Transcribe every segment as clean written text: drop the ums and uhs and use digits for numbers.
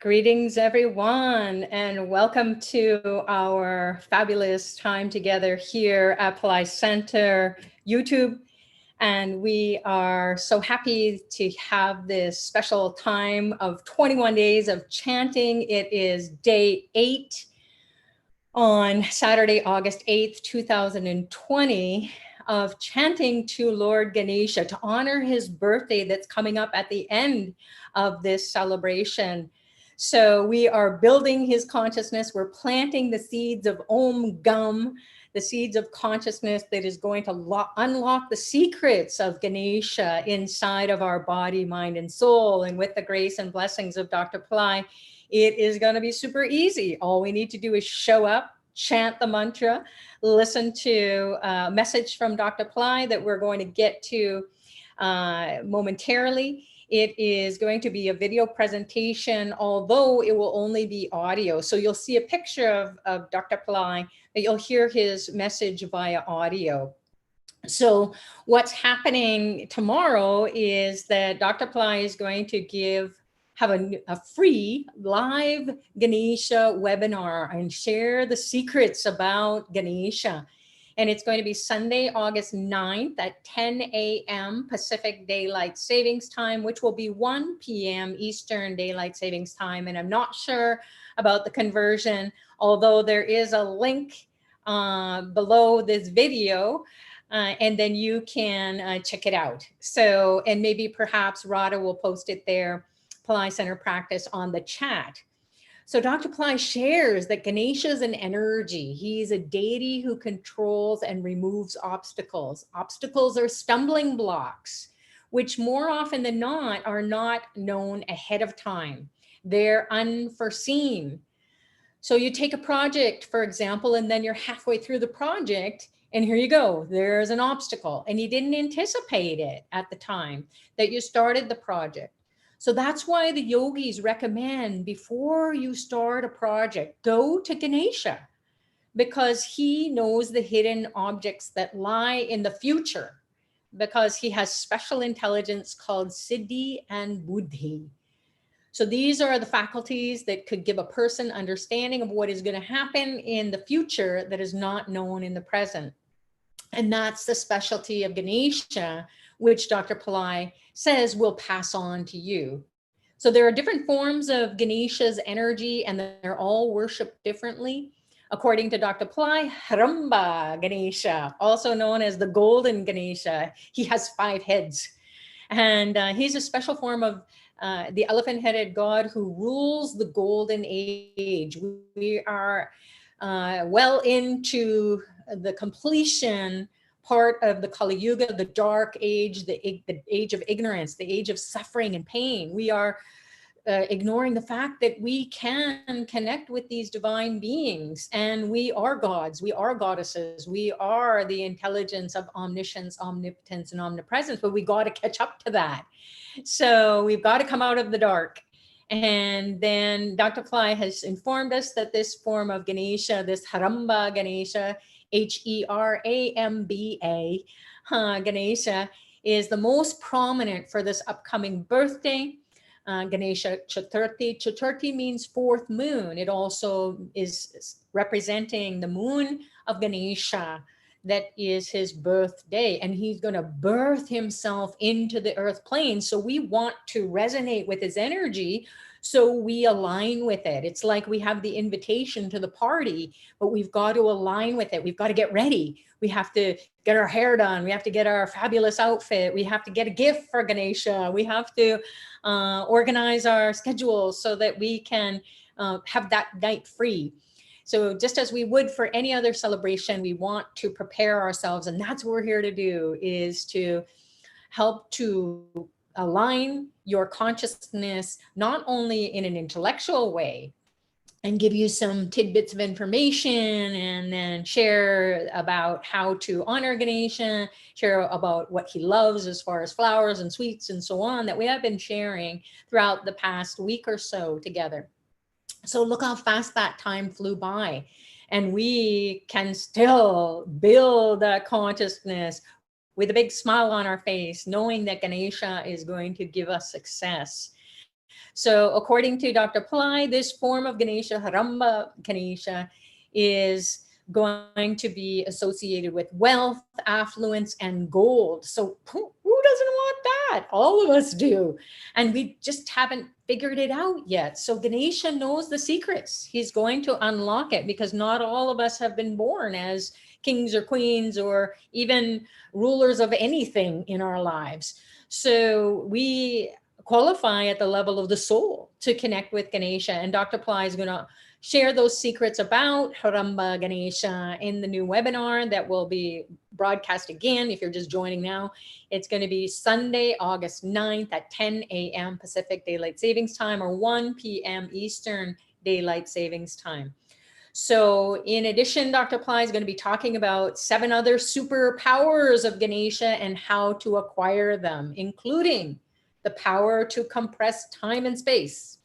Greetings, everyone, and welcome to our fabulous time together here at PILLAI'S Center YouTube. And we are so happy to have this special time of 21 days of chanting. It is day 8 on Saturday, August 8th, 2020, of chanting to Lord Ganesha to honor his birthday that's coming up at the end of this celebration. So we are building his consciousness. We're planting the seeds of Om Gum, the seeds of consciousness that is going to unlock the secrets of Ganesha inside of our body, mind, and soul. And with the grace and blessings of Dr. Pillai, it is going to be super easy. All we need to do is show up, chant the mantra, listen to a message from Dr. Pillai that we're going to get to momentarily. It is going to be a video presentation, although it will only be audio. So you'll see a picture of Dr. Pillai, but you'll hear his message via audio. So what's happening tomorrow is that Dr. Pillai is going to have a free live Ganesha webinar and share the secrets about Ganesha. And it's going to be Sunday, August 9th at 10 a.m. Pacific Daylight Savings Time, which will be 1 p.m. Eastern Daylight Savings Time. And I'm not sure about the conversion, although there is a link below this video. And then you can check it out. So, and maybe perhaps Radha will post it there, Pillai Center Practice, on the chat. So Dr. Pillai shares that Ganesha is an energy. He's a deity who controls and removes obstacles. Obstacles are stumbling blocks, which more often than not are not known ahead of time. They're unforeseen. So you take a project, for example, and then you're halfway through the project, and here you go, there's an obstacle, and you didn't anticipate it at the time that you started the project. So that's why the yogis recommend before you start a project, go to Ganesha, because he knows the hidden objects that lie in the future, because he has special intelligence called Siddhi and Buddhi. So these are the faculties that could give a person understanding of what is going to happen in the future that is not known in the present. And that's the specialty of Ganesha, which Dr. Pillai says will pass on to you. So there are different forms of Ganesha's energy, and they're all worshipped differently. According to Dr. Pillai, Haramba Ganesha, also known as the Golden Ganesha, he has 5 heads. And he's a special form of the elephant-headed god who rules the golden age. We are well into the completion part of the Kali Yuga, the dark age, the age of ignorance, the age of suffering and pain. We are ignoring the fact that we can connect with these divine beings, and we are gods, we are goddesses, we are the intelligence of omniscience, omnipotence, and omnipresence, but we got to catch up to that. So we've got to come out of the dark. And then Dr. Pillai has informed us that this form of Ganesha, this Haramba Ganesha, H-E-R-A-M-B-A, Ganesha, is the most prominent for this upcoming birthday. Ganesha Chaturthi. Chaturthi means 4th moon. It also is representing the moon of Ganesha. That is his birthday, and he's going to birth himself into the earth plane. So we want to resonate with his energy, so we align with it. It's like we have the invitation to the party, but we've got to align with it. We've got to get ready. We have to get our hair done. We have to get our fabulous outfit. We have to get a gift for Ganesha. We have to organize our schedules so that we can have that night free. So just as we would for any other celebration, we want to prepare ourselves. And that's what we're here to do, is to help to align your consciousness, not only in an intellectual way, and give you some tidbits of information, and then share about how to honor Ganesha, share about what he loves as far as flowers and sweets and so on, that we have been sharing throughout the past week or so together. So look how fast that time flew by, and we can still build that consciousness with a big smile on our face, knowing that Ganesha is going to give us success. So according to Dr. Pillai, this form of Ganesha, Haramba Ganesha, is going to be associated with wealth, affluence, and gold. So who doesn't want that? All of us do. And we just haven't figured it out yet. So Ganesha knows the secrets. He's going to unlock it because not all of us have been born as kings or queens or even rulers of anything in our lives. So we qualify at the level of the soul to connect with Ganesha. And Dr. Pillai is going to share those secrets about Haramba Ganesha in the new webinar that will be broadcast again. If you're just joining now, it's going to be Sunday, August 9th at 10 a.m. Pacific Daylight Savings Time or 1 p.m. Eastern Daylight Savings Time. So in addition, Dr. Pillai is going to be talking about 7 other superpowers of Ganesha and how to acquire them, including the power to compress time and space,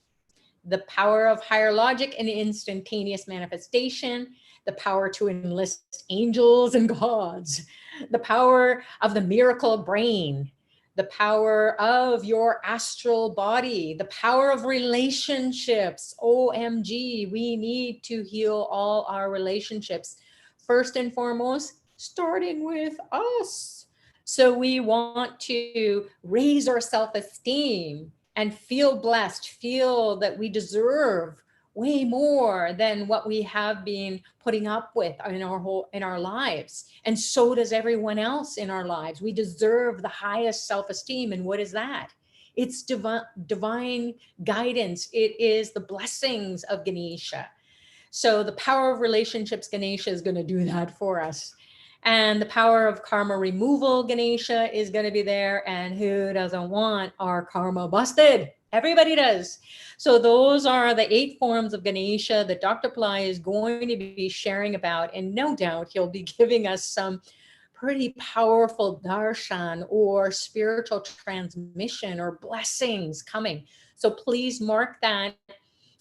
the power of higher logic and instantaneous manifestation, the power to enlist angels and gods, the power of the miracle brain, the power of your astral body, the power of relationships. OMG, we need to heal all our relationships. First and foremost, starting with us. So we want to raise our self-esteem and feel blessed, feel that we deserve way more than what we have been putting up with in our lives. And so does everyone else in our lives. We deserve the highest self-esteem. And what is that? It's divine guidance. It is the blessings of Ganesha. So the power of relationships, Ganesha is going to do that for us. And the power of karma removal, Ganesha is going to be there. And who doesn't want our karma busted? Everybody does. So those are the 8 forms of Ganesha that Dr. Pillai is going to be sharing about. And no doubt he'll be giving us some pretty powerful darshan or spiritual transmission or blessings coming. So please mark that.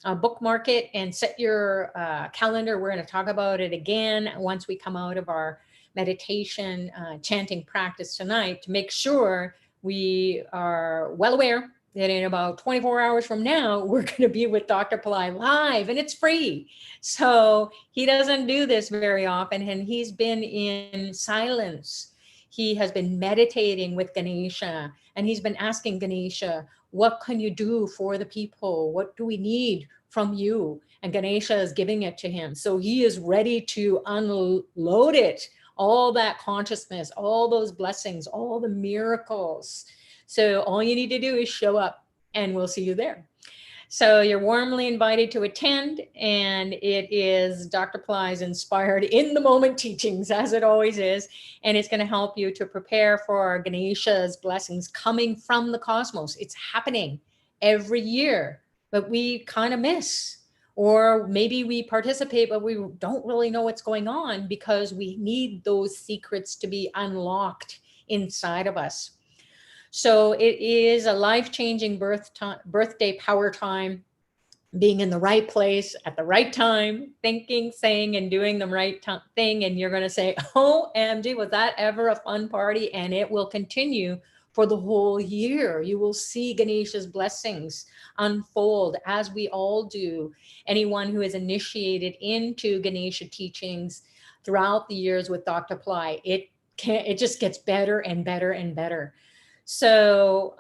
Bookmark it and set your calendar. We're going to talk about it again once we come out of our meditation chanting practice tonight to make sure we are well aware that in about 24 hours from now, we're going to be with Dr. Pillai live and it's free. So he doesn't do this very often and he's been in silence. He has been meditating with Ganesha and he's been asking Ganesha, what can you do for the people? What do we need from you? And Ganesha is giving it to him. So he is ready to unload it, all that consciousness, all those blessings, all the miracles. So all you need to do is show up and we'll see you there. So you're warmly invited to attend, and it is Dr. Pillai's inspired in the moment teachings, as it always is, and it's going to help you to prepare for Ganesha's blessings coming from the cosmos. It's happening every year, but we kind of miss, or maybe we participate, but we don't really know what's going on because we need those secrets to be unlocked inside of us. So it is a life-changing birthday power time, being in the right place at the right time, thinking, saying, and doing the right thing. And you're going to say, OMG, was that ever a fun party? And it will continue for the whole year. You will see Ganesha's blessings unfold as we all do. Anyone who is initiated into Ganesha teachings throughout the years with Dr. Pillai, it just gets better and better and better. So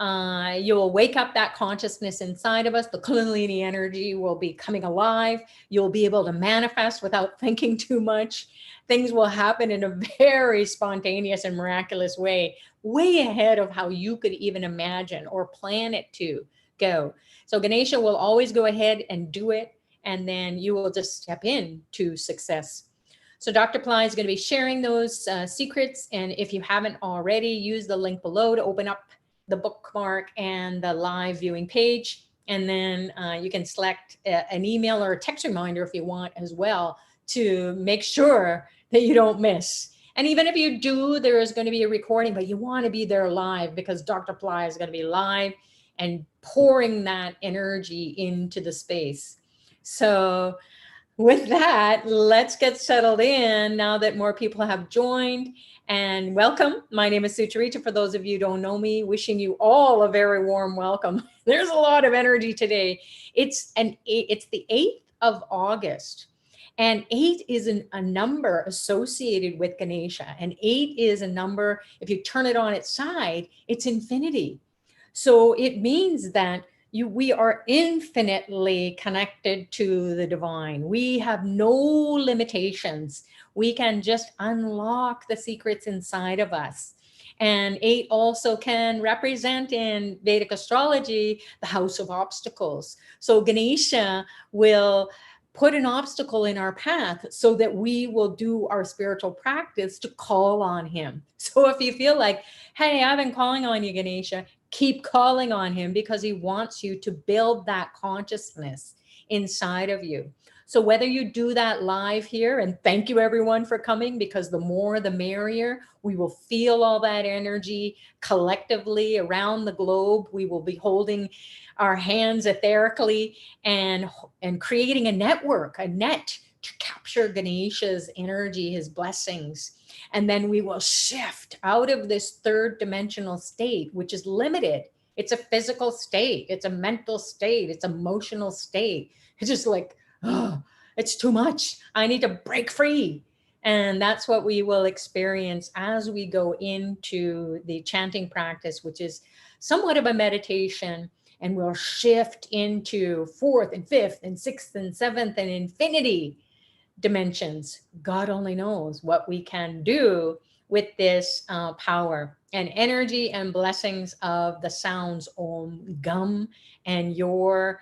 you'll wake up that consciousness inside of us. The Kundalini energy will be coming alive. You'll be able to manifest without thinking too much. Things will happen in a very spontaneous and miraculous way ahead of how you could even imagine or plan it to go. So Ganesha will always go ahead and do it, and then you will just step into success. So Dr. Pillai is going to be sharing those secrets. And if you haven't already, use the link below to open up the bookmark and the live viewing page. And then you can select an email or a text reminder if you want as well to make sure that you don't miss. And even if you do, there is going to be a recording, but you want to be there live because Dr. Pillai is going to be live and pouring that energy into the space. So with that, let's get settled in now that more people have joined. And welcome. My name is Sucharita. For those of you who don't know me, wishing you all a very warm welcome. There's a lot of energy today. It's the 8th of August. And 8 is a number associated with Ganesha. And 8 is a number, if you turn it on its side, it's infinity. So it means that we are infinitely connected to the divine. We have no limitations. We can just unlock the secrets inside of us. And 8 also can represent in Vedic astrology the house of obstacles. So Ganesha will put an obstacle in our path so that we will do our spiritual practice to call on him. So if you feel like, hey, I've been calling on you, Ganesha, keep calling on him, because he wants you to build that consciousness inside of you. So whether you do that live here, and thank you everyone for coming, because the more the merrier, we will feel all that energy collectively around the globe. We will be holding our hands etherically and creating a network, a net to capture Ganesha's energy, his blessings. And then we will shift out of this third dimensional state, which is limited. It's a physical state. It's a mental state. It's emotional state. It's just like, oh, it's too much. I need to break free. And that's what we will experience as we go into the chanting practice, which is somewhat of a meditation. And we'll shift into 4th and 5th and 6th and 7th and infinity dimensions. God only knows what we can do with this power and energy and blessings of the sounds Om, Gum, and your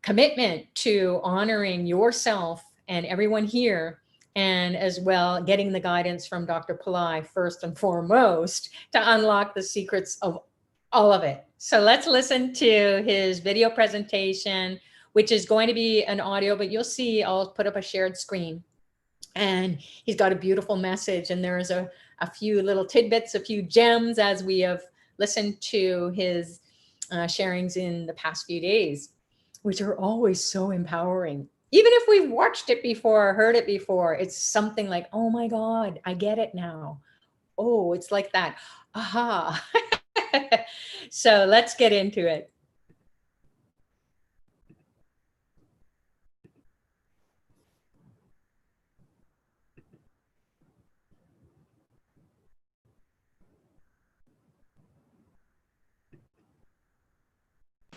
commitment to honoring yourself and everyone here, and as well getting the guidance from Dr. Pillai first and foremost to unlock the secrets of all of it. So let's listen to his video presentation, which is going to be an audio, but you'll see I'll put up a shared screen. And he's got a beautiful message, and there's a few little tidbits, a few gems as we have listened to his sharings in the past few days, which are always so empowering. Even if we've watched it before, heard it before, it's something like, oh my God, I get it now. Oh, it's like that. Aha. So let's get into it.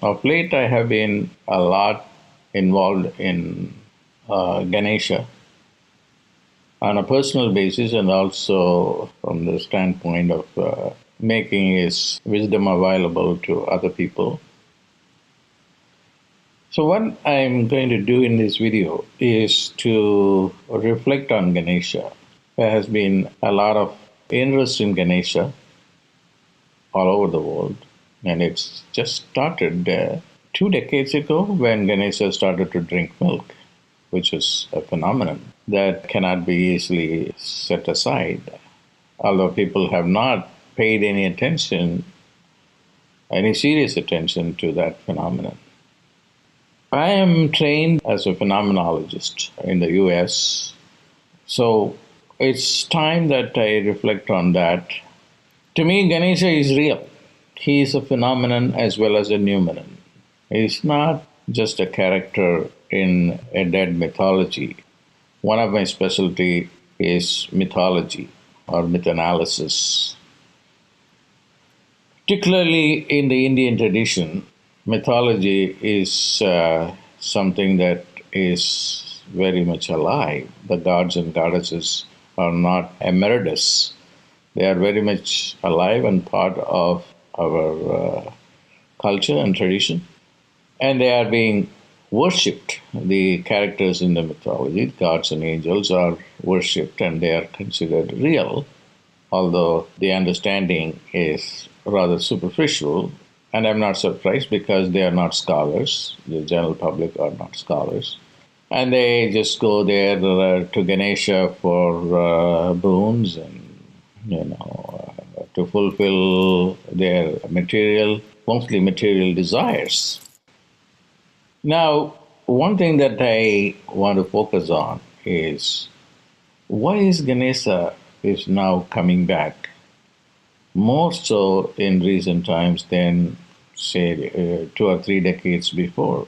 Of late, I have been a lot involved in Ganesha on a personal basis, and also from the standpoint of making his wisdom available to other people. So what I'm going to do in this video is to reflect on Ganesha. There has been a lot of interest in Ganesha all over the world. And it's just started 2 decades ago when Ganesha started to drink milk, which is a phenomenon that cannot be easily set aside. Although people have not paid any attention, any serious attention to that phenomenon. I am trained as a phenomenologist in the US, so it's time that I reflect on that. To me, Ganesha is real. He is a phenomenon as well as a noumenon. He is not just a character in a dead mythology. One of my specialty is mythology or myth analysis. Particularly in the Indian tradition, mythology is something that is very much alive. The gods and goddesses are not emeritus. They are very much alive and part of our culture and tradition. And they are being worshipped. The characters in the mythology, gods and angels, are worshipped and they are considered real, although the understanding is rather superficial. And I'm not surprised because they are not scholars. The general public are not scholars. And they just go there to Ganesha for boons and, to fulfill their mostly material desires. Now, one thing that I want to focus on is, why is Ganesha is now coming back, more so in recent times than, say, 2 or 3 decades before.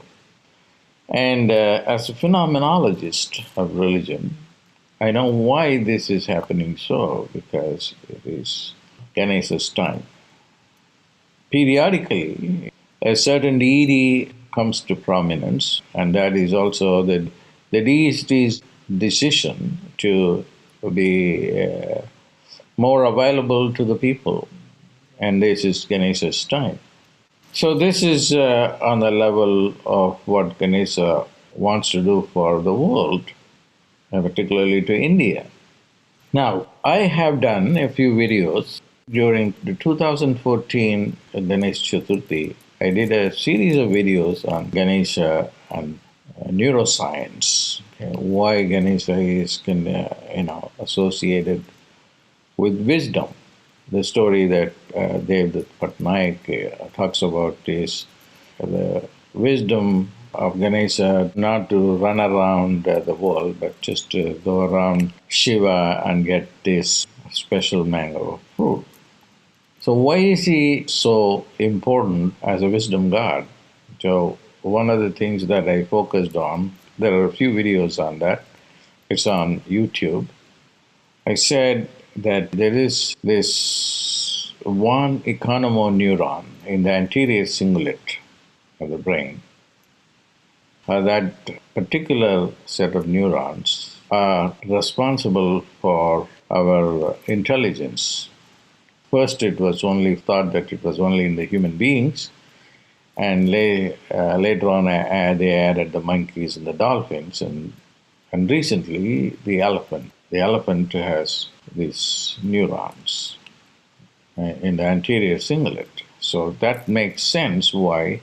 And as a phenomenologist of religion, I know why this is happening so, because it is Ganesha's time. Periodically, a certain deity comes to prominence, and that is also the deity's decision to be more available to the people, and this is Ganesha's time. So this is on the level of what Ganesha wants to do for the world, particularly to India. Now, I have done a few videos during the 2014 Ganesha Chaturthi. I did a series of videos on Ganesha and neuroscience, why Ganesha is associated with wisdom. The story that Dev Patnaik talks about is the wisdom of Ganesha not to run around the world, but just to go around Shiva and get this special mango fruit. So why is he so important as a wisdom god? So one of the things that I focused on, there are a few videos on that. It's on YouTube. I said that there is this one economoneuron in the anterior cingulate of the brain. That particular set of neurons are responsible for our intelligence. First, it was only thought that it was only in the human beings, and later on they added the monkeys and the dolphins, and recently the elephant. The elephant has these neurons in the anterior cingulate. So that makes sense why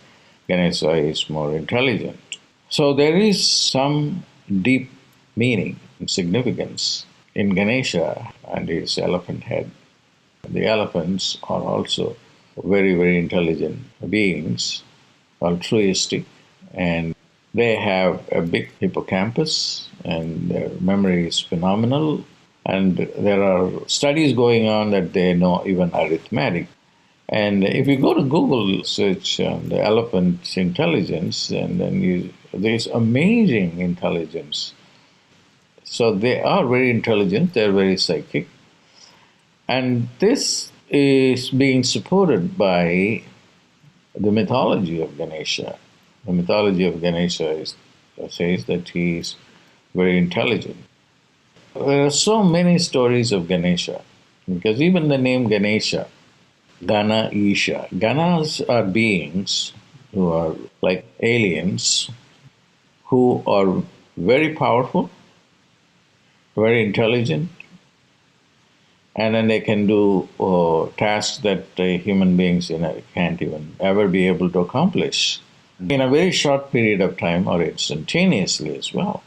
Ganesha is more intelligent. So there is some deep meaning and significance in Ganesha and his elephant head. The elephants are also very, very intelligent beings, altruistic, and they have a big hippocampus, and their memory is phenomenal. And there are studies going on that they know even arithmetic. And if you go to Google, search the elephant's intelligence, and then there's amazing intelligence. So they are very intelligent, they're very psychic. And this is being supported by the mythology of Ganesha. The mythology of Ganesha says that he is very intelligent. There are so many stories of Ganesha, because even the name Ganesha, Gana Isha. Ganas are beings who are like aliens, who are very powerful, very intelligent, and then they can do tasks that human beings can't even ever be able to accomplish in a very short period of time or instantaneously as well.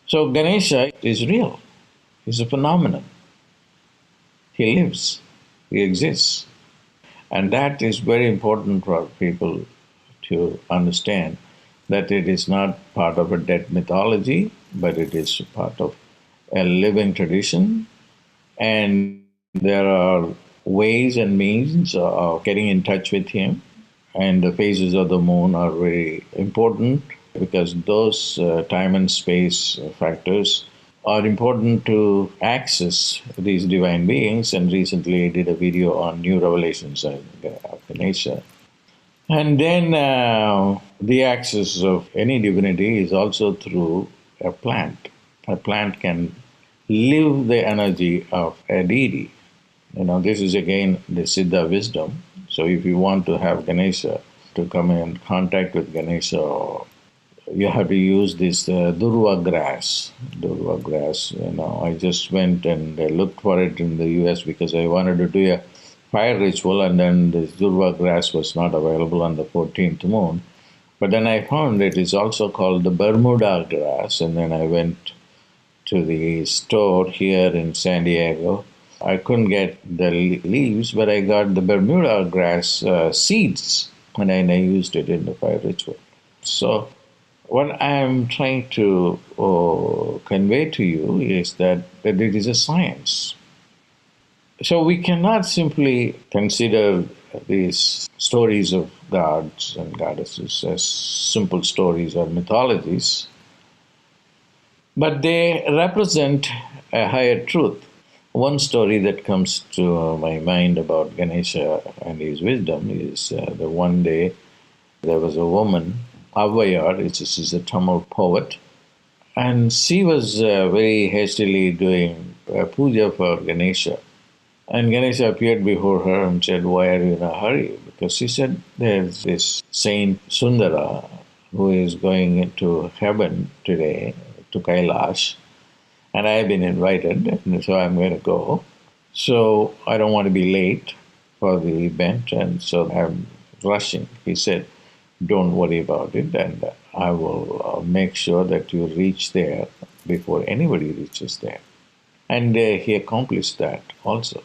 So Ganesha is real. He's a phenomenon. He lives. He exists. And that is very important for people to understand, that it is not part of a dead mythology, but it is part of a living tradition. And there are ways and means of getting in touch with him. And the phases of the moon are very important, because those time and space factors are important to access these divine beings. And recently I did a video on new revelations of Ganesha. And then the access of any divinity is also through a plant. A plant can live the energy of a deity. This is again the Siddha wisdom. So if you want to have Ganesha, to come in contact with Ganesha, you have to use this Durva grass. Durva grass, I just went and looked for it in the US because I wanted to do a fire ritual, and then this Durva grass was not available on the 14th moon. But then I found it is also called the Bermuda grass, and then I went to the store here in San Diego. I couldn't get the leaves, but I got the Bermuda grass seeds, and I used it in the fire ritual. So what I'm trying to convey to you is that it is a science. So we cannot simply consider these stories of gods and goddesses as simple stories or mythologies, but they represent a higher truth. One story that comes to my mind about Ganesha and his wisdom is the one day there was a woman, Avayar, which is a Tamil poet, and she was very hastily doing puja for Ganesha. And Ganesha appeared before her and said, "Why are you in a hurry?" Because she said, "There's this Saint Sundara who is going into heaven today, to Kailash, and I have been invited, and so I'm going to go. So I don't want to be late for the event, and so I'm rushing." He said, "Don't worry about it, and I will make sure that you reach there before anybody reaches there." And he accomplished that also,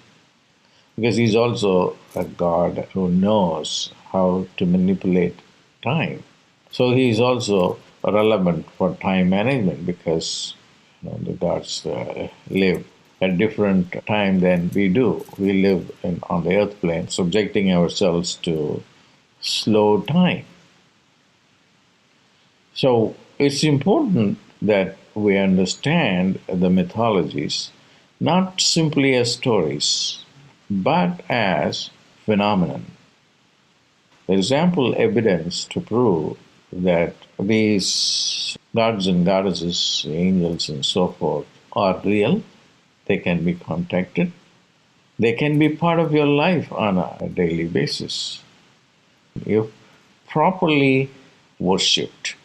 because he's also a god who knows how to manipulate time. So he's also relevant for time management, because the gods live at different time than we do. We live on the earth plane, subjecting ourselves to slow time. So it's important that we understand the mythologies not simply as stories, but as phenomenon. There's ample evidence to prove that these gods and goddesses, angels and so forth, are real. They can be contacted. They can be part of your life on a daily basis if properly worshipped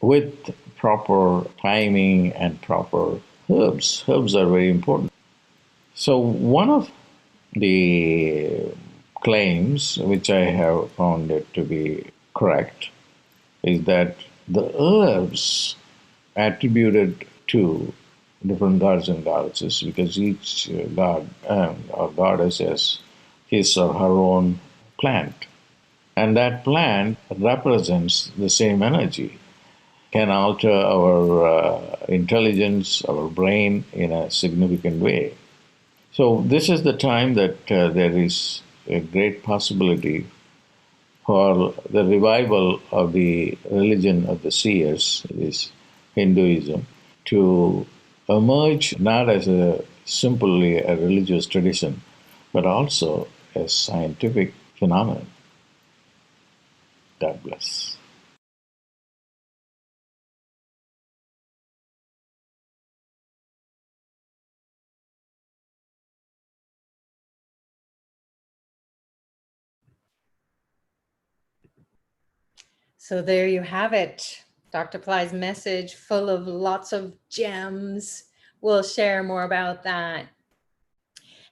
with proper timing and proper herbs. Herbs are very important. So one of the claims, which I have found it to be correct, is that the herbs attributed to different gods and goddesses, because each god or goddess has his or her own plant, and that plant represents the same energy, can alter our intelligence, our brain in a significant way. So this is the time that there is a great possibility for the revival of the religion of the seers, is Hinduism, to emerge not as a simply a religious tradition, but also a scientific phenomenon. God bless. So there you have it. Dr. Ply's message, full of lots of gems. We'll share more about that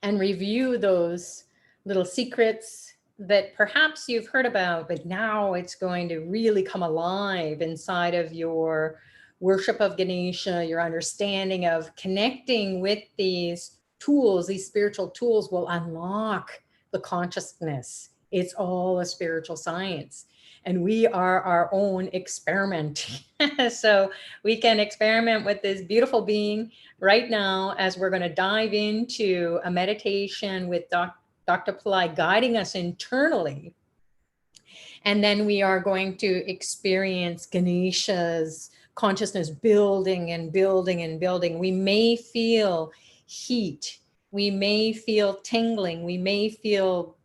and review those little secrets that perhaps you've heard about, but now it's going to really come alive inside of your worship of Ganesha. Your understanding of connecting with these tools, these spiritual tools, will unlock the consciousness. It's all a spiritual science. And we are our own experiment. So we can experiment with this beautiful being right now, as we're going to dive into a meditation with Dr. Pillai guiding us internally. And then we are going to experience Ganesha's consciousness building and building and building. We may feel heat. We may feel tingling. We may feel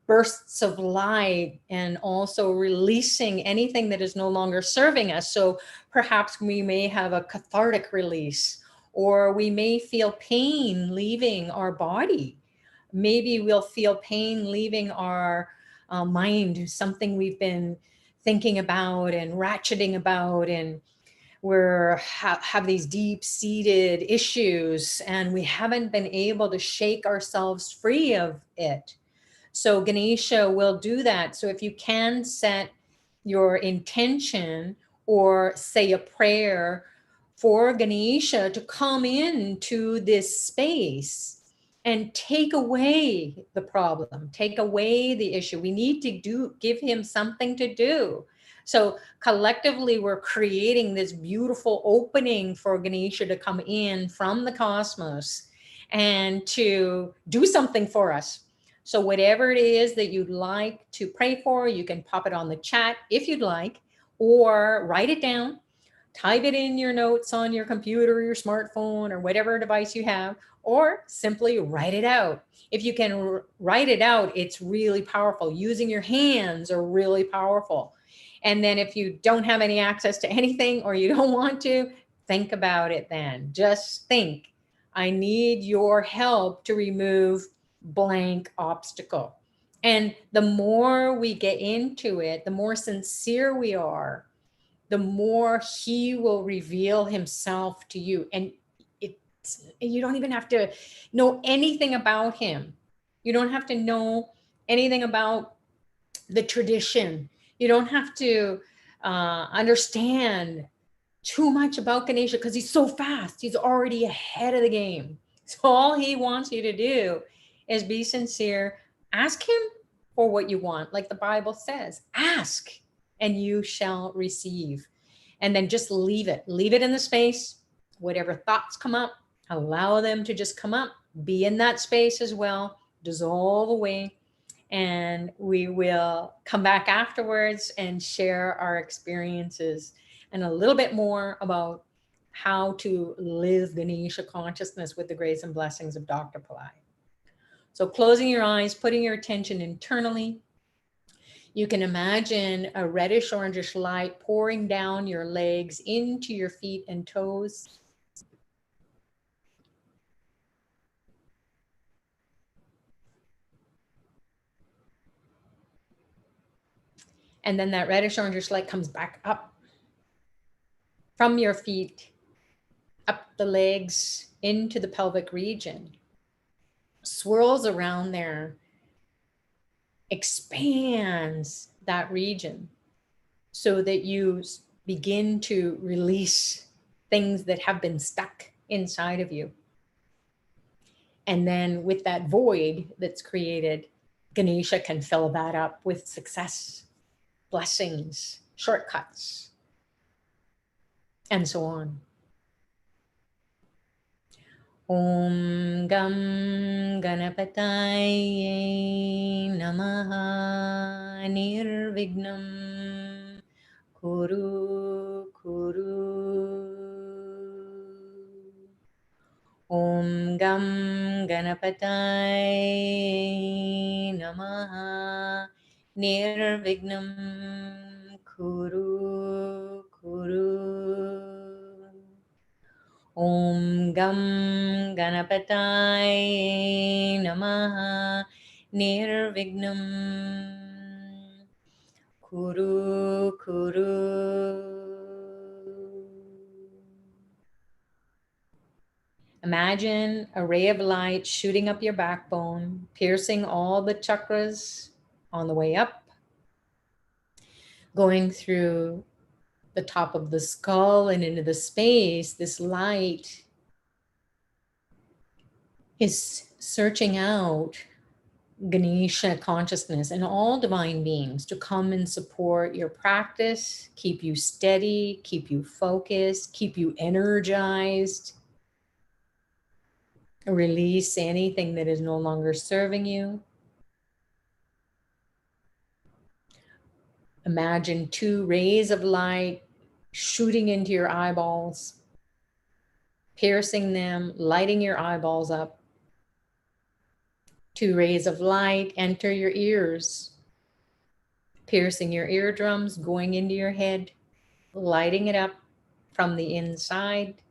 bursts of light, and also releasing anything that is no longer serving us. So perhaps we may have a cathartic release, or we may feel pain leaving our body. Maybe we'll feel pain leaving our mind, something we've been thinking about and ratcheting about, and we're have these deep-seated issues, and we haven't been able to shake ourselves free of it. So Ganesha will do that. So if you can set your intention or say a prayer for Ganesha to come into this space and take away the problem, take away the issue. We need to give him something to do. So collectively, we're creating this beautiful opening for Ganesha to come in from the cosmos and to do something for us. So whatever it is that you'd like to pray for, you can pop it on the chat if you'd like, or write it down, type it in your notes on your computer, your smartphone, or whatever device you have, or simply write it out. If you can write it out, it's really powerful. Using your hands are really powerful. And then if you don't have any access to anything or you don't want to, think about it then. Just think, I need your help to remove blank obstacle. And the more we get into it, the more sincere we are, the more he will reveal himself to you. And you don't even have to know anything about him. You don't have to know anything about the tradition. You don't have to understand too much about Ganesha because he's so fast. He's already ahead of the game. So all he wants you to do is be sincere. Ask him for what you want. Like the Bible says, ask and you shall receive. And then just leave it in the space. Whatever thoughts come up, allow them to just come up, be in that space as well, dissolve away. And we will come back afterwards and share our experiences and a little bit more about how to live Ganesha consciousness with the grace and blessings of Dr. Pillai. So closing your eyes, putting your attention internally, you can imagine a reddish orangish light pouring down your legs into your feet and toes. And then that reddish orangish light comes back up from your feet, up the legs, into the pelvic region, swirls around there, expands that region so that you begin to release things that have been stuck inside of you. And then with that void that's created, Ganesha can fill that up with success, blessings, shortcuts, and so on. Om Gam Ganapataye Namaha Nirvignam Kuru Kuru. Om Gam Ganapataye Namaha Nirvignam Kuru Kuru. Om Gam Ganapataye Namaha Nirvignam Kuru Kuru. Imagine a ray of light shooting up your backbone, piercing all the chakras on the way up, going through the top of the skull and into the space. This light is searching out Ganesha consciousness and all divine beings to come and support your practice, keep you steady, keep you focused, keep you energized. Release anything that is no longer serving you. Imagine two rays of light shooting into your eyeballs, piercing them, lighting your eyeballs up. Two rays of light enter your ears, piercing your eardrums, going into your head, lighting it up from the inside.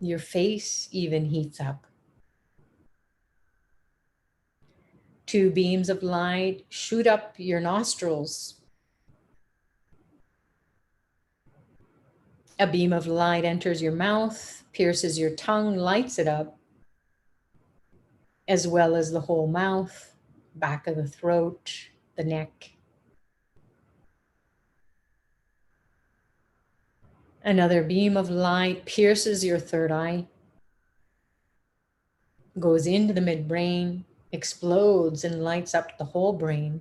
Your face even heats up. Two beams of light shoot up your nostrils. A beam of light enters your mouth, pierces your tongue, lights it up, as well as the whole mouth, back of the throat, the neck. Another beam of light pierces your third eye, goes into the midbrain, explodes and lights up the whole brain.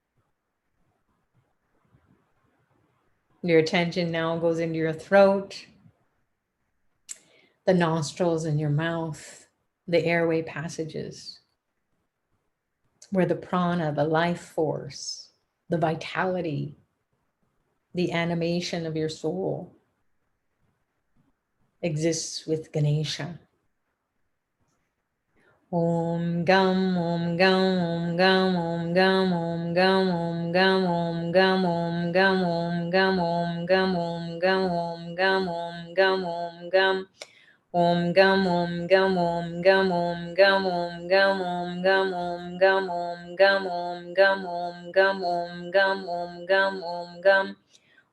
Your attention now goes into your throat, the nostrils and your mouth, the airway passages, where the prana, the life force, the vitality, the animation of your soul exists with Ganesha. Om Gam, Om Gam, Om Gam, Om Gam, Om Gam, Om Gam, Om Gam, Om Gam, Om Gam, Om Gam, Om Gam, Om Gam, Om Gam, Om Gam. Om Gam, Om Gam, Om Gam, Om Gam, Om Gam, Om Gam, Om Gam, Om Gam, Om Gam, Om Gam, Om Gam, Om Gam, Om Gam.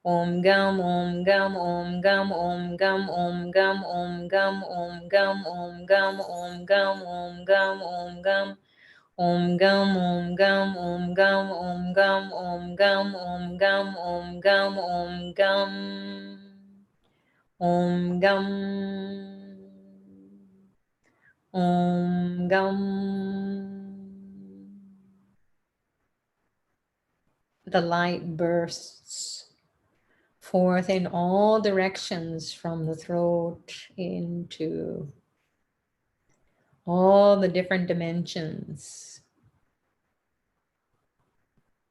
Om Gam, Om Gam, Om Gam, Om Gam, Om Gam, Om Gam, Om Gam, Om Gam, Om Gam, Om Gam, Om Gam. Om Gam, Om Gam, Om Gam, Om Gam, Om Gam, Om Gam, Om Gam, Om Gam. Om Gam. Om Gam. The light bursts forth in all directions from the throat into all the different dimensions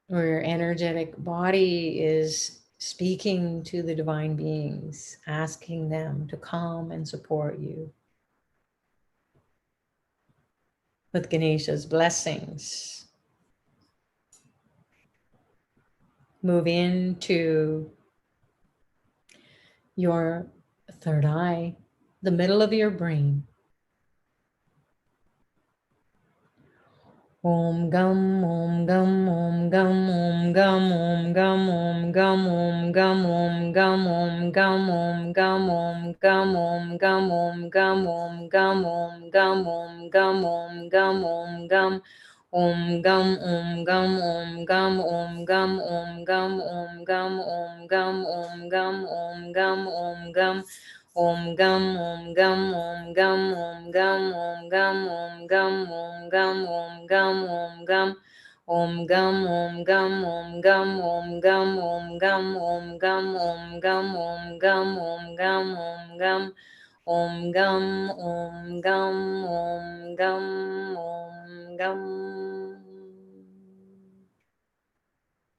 where your energetic body is speaking to the divine beings, asking them to come and support you with Ganesha's blessings. Move into your third eye, the middle of your brain. Om Gam, Om Gam, Om Gam, Om Gam, Om Gam, Om Gam, Om Gam, Om Gam, Om Gam, Om Gam, Om Gam, Om Gam, Om Gam, Om Gam, Om Gam, Om Gam, Om Gam, Om Gam. Om Gam, Om Gam, Om Gam, Om Gam, Om Gam, Om Gam, Om Gam, Om Gam, Om Gam, Om Gam. Om Gam, Om Gam, Om Gam, Om Gam, Om Gam, Om Gam, Om Gam, Om Gam, Om Gam. Om Gam, Om Gam, Om Gam, Om Gam, Om Gam, Om Gam, Om Gam, Om Gam, Om Gam, Om Gam. Om Gam, Om Gam, Om Gam, Om Gam.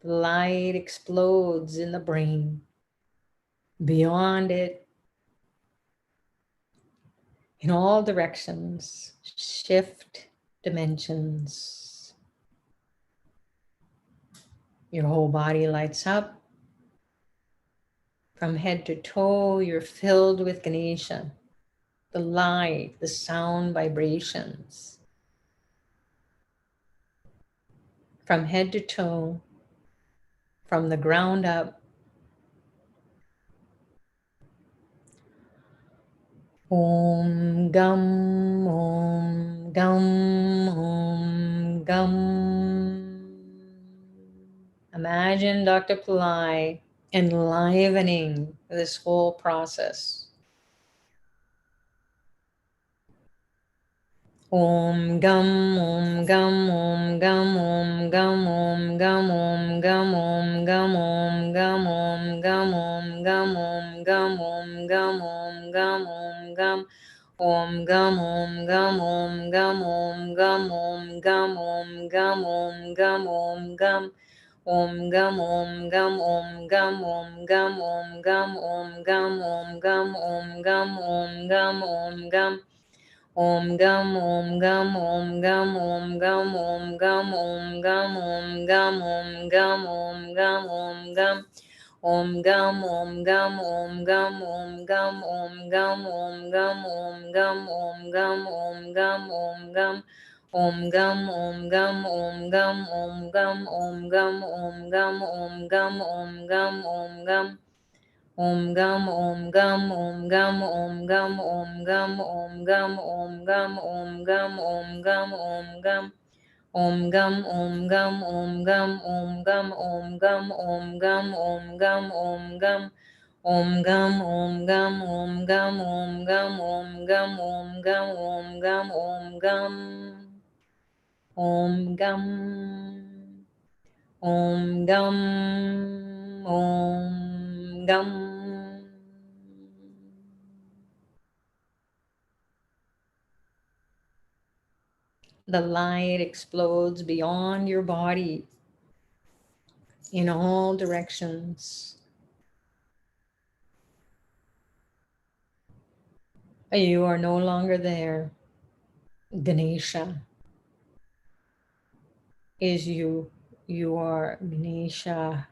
The light explodes in the brain. Beyond it, in all directions, shift dimensions. Your whole body lights up. From head to toe, you're filled with Ganesha, the light, the sound vibrations. From head to toe, from the ground up. Om Gam, Om Gam, Om Gam. Imagine Dr. Pillai enlivening this whole process. Om Gam, Om Gam, Om Gam, Om Gam, Om Gam, Om Gam, Om Gam, Om Gam, Om Gam, Om Gam, Om Gam, Om Gam, Om Gam, Om Gam. Om Gam, Om Gam, Om Gam, Om Gam, Om Gam, Om Gam, Om Gam, Om Gam. Om Gam, Om Gam, Om Gam, Om Gam, Om Gam, Om Gam, Om Gam, Om Gam, Om Gam, Om Gam. Om Gam, Om Gam, Om Gam, Om Gam, Om Gam, Om Gam, Om Gam, Om Gam, Om Gam, Om Gam. Om Gam, Om Gam, Om Gam, Om Gam, Om Gam, Om Gam, Om Gam, Om Gam, Om Gam, Om Gam. Om Gam, Om Gam, Om Gam, Om Gam, Om Gam, Om Gam, Om Gam, Om Gam, Om Gam. Om Gam, Om Gam, Om Gam, Om Gam, Om Gam, Om Gam, Om Gam, Om Gam, Om Gam, Om Gam. Om Gam, Om Gam, Om Gam, Om Gam, Om Gam, Om Gam, Om Gam, Om Gam. Om Gam, Om Gam, Om Gam, Om Gam, Om Gam, Om Gam, Om Gam, Om Gam. Om Gam. Om Gam. Om Gum. The light explodes beyond your body in all directions. You are no longer there. Ganesha is you. You are Ganesha.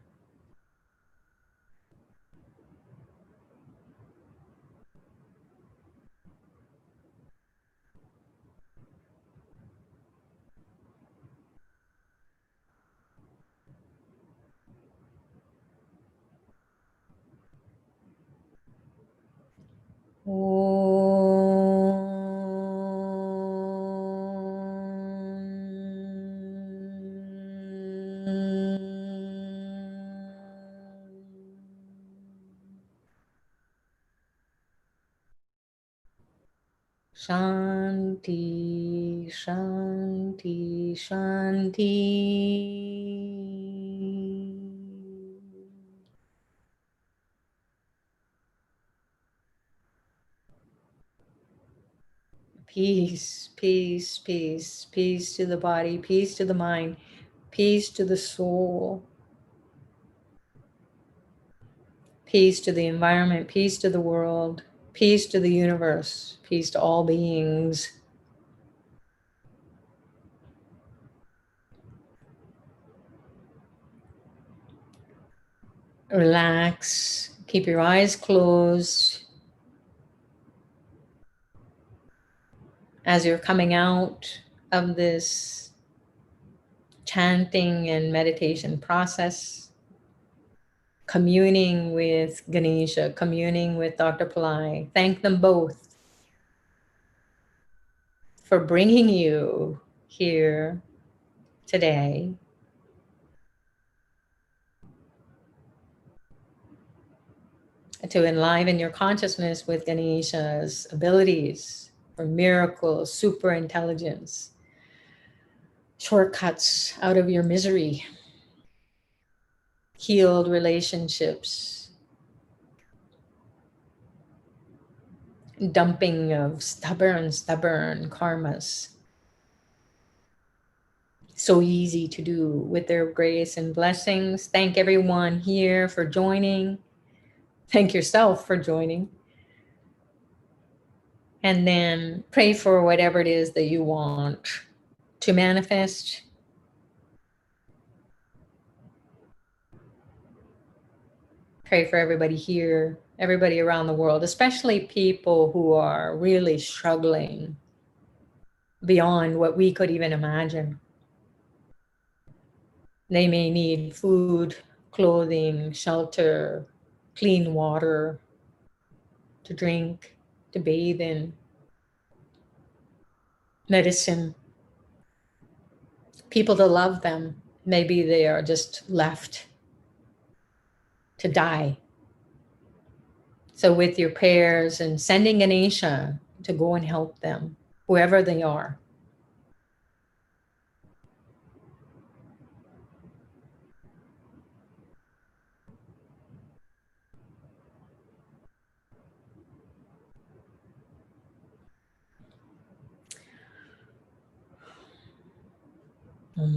Shanti, Shanti, Shanti. Peace, peace, peace, peace to the body, peace to the mind, peace to the soul, peace to the environment, peace to the world, peace to the universe, peace to all beings. Relax, keep your eyes closed. As you're coming out of this chanting and meditation process, communing with Ganesha, communing with Dr. Pillai, thank them both for bringing you here today. To enliven your consciousness with Ganesha's abilities for miracles, super intelligence, shortcuts out of your misery, healed relationships, dumping of stubborn karmas. So easy to do with their grace and blessings. Thank everyone here for joining. Thank yourself for joining. And then pray for whatever it is that you want to manifest. Pray for everybody here, everybody around the world, especially people who are really struggling beyond what we could even imagine. They may need food, clothing, shelter, clean water to drink, to bathe in, medicine, people to love them. Maybe they are just left to die. So with your prayers and sending Ganesha to go and help them, whoever they are.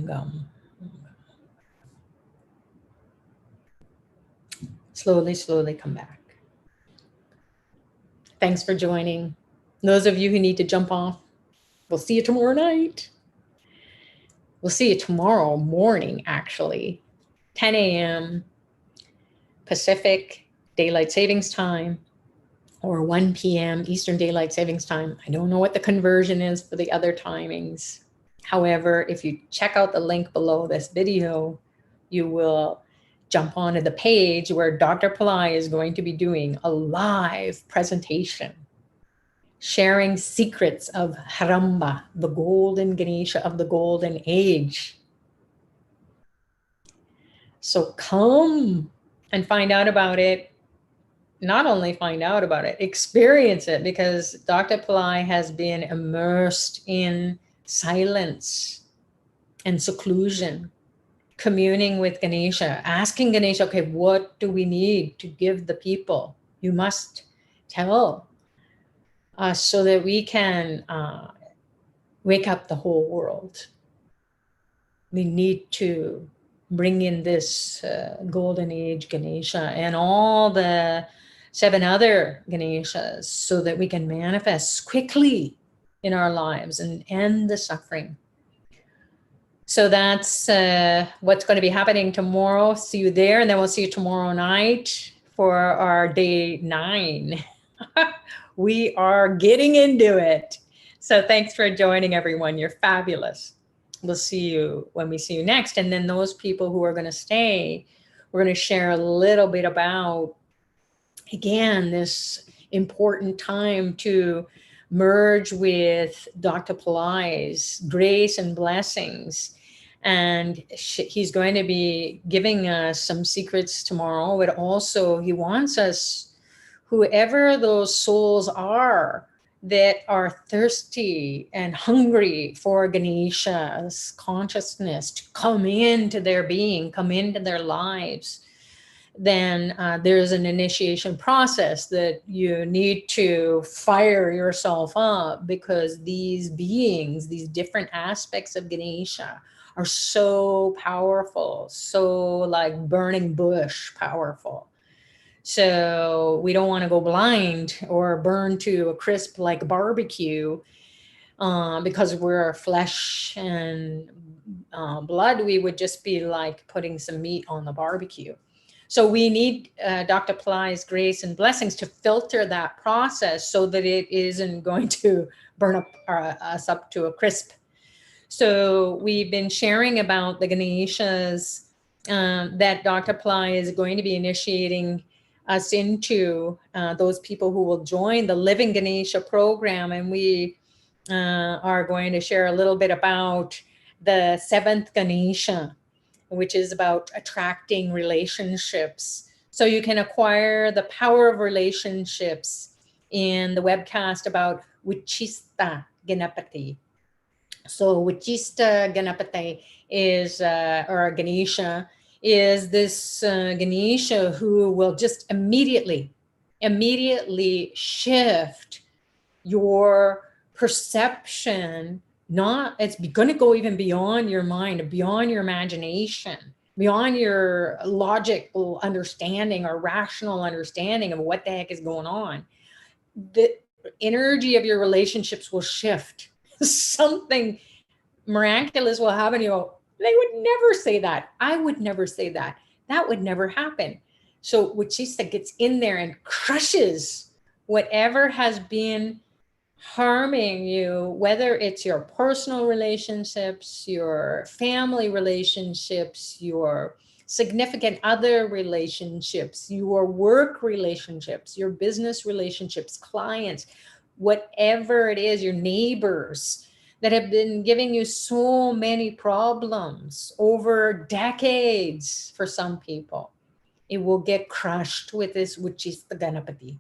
Gum. Slowly, slowly come back. Thanks for joining. Those of you who need to jump off, we'll see you tomorrow night. We'll see you tomorrow morning, actually. 10 a.m. Pacific Daylight Savings Time or 1 p.m. Eastern Daylight Savings Time. I don't know what the conversion is for the other timings. However, if you check out the link below this video, you will jump onto the page where Dr. Pillai is going to be doing a live presentation, sharing secrets of Haramba, the Golden Ganesha of the Golden Age. So come and find out about it. Not only find out about it, experience it, because Dr. Pillai has been immersed in silence and seclusion communing with Ganesha, asking Ganesha, okay, what do we need to give the people? You must tell us so that we can wake up the whole world. We need to bring in this Golden Age Ganesha and all the 7 other Ganeshas so that we can manifest quickly in our lives and end the suffering. So that's what's going to be happening tomorrow. See you there. And then we'll see you tomorrow night for our day 9. We are getting into it. So thanks for joining, everyone. You're fabulous. We'll see you when we see you next. And then those people who are going to stay, we're going to share a little bit about, again, this important time to merge with Dr. PILLAI'S grace and blessings. And he's going to be giving us some secrets tomorrow, but also he wants us, whoever those souls are that are thirsty and hungry for Ganesha's consciousness to come into their being, come into their lives, then there's an initiation process that you need to fire yourself up, because these beings, these different aspects of Ganesha are so powerful, so like burning bush powerful. So we don't want to go blind or burn to a crisp like barbecue because we're flesh and blood. We would just be like putting some meat on the barbecue. So we need Dr. PILLAI'S grace and blessings to filter that process so that it isn't going to burn up us up to a crisp. So we've been sharing about the Ganeshas that Dr. PILLAI is going to be initiating us into, those people who will join the Living Ganesha program. And we are going to share a little bit about the 7th Ganesha, which is about attracting relationships. So you can acquire the power of relationships in the webcast about Vichista Ganapati. So Vichista Ganapati is, or Ganesha, is this Ganesha who will just immediately shift your perception. It's going to go even beyond your mind, beyond your imagination, beyond your logical understanding or rational understanding of what the heck is going on. The energy of your relationships will shift. Something miraculous will happen. You go, they would never say that. I would never say that. That would never happen. So Vichista gets in there and crushes whatever has been harming you, whether it's your personal relationships, your family relationships, your significant other relationships, your work relationships, your business relationships, clients, whatever it is, your neighbors that have been giving you so many problems over decades for some people. It will get crushed with this, which is the Ganapati.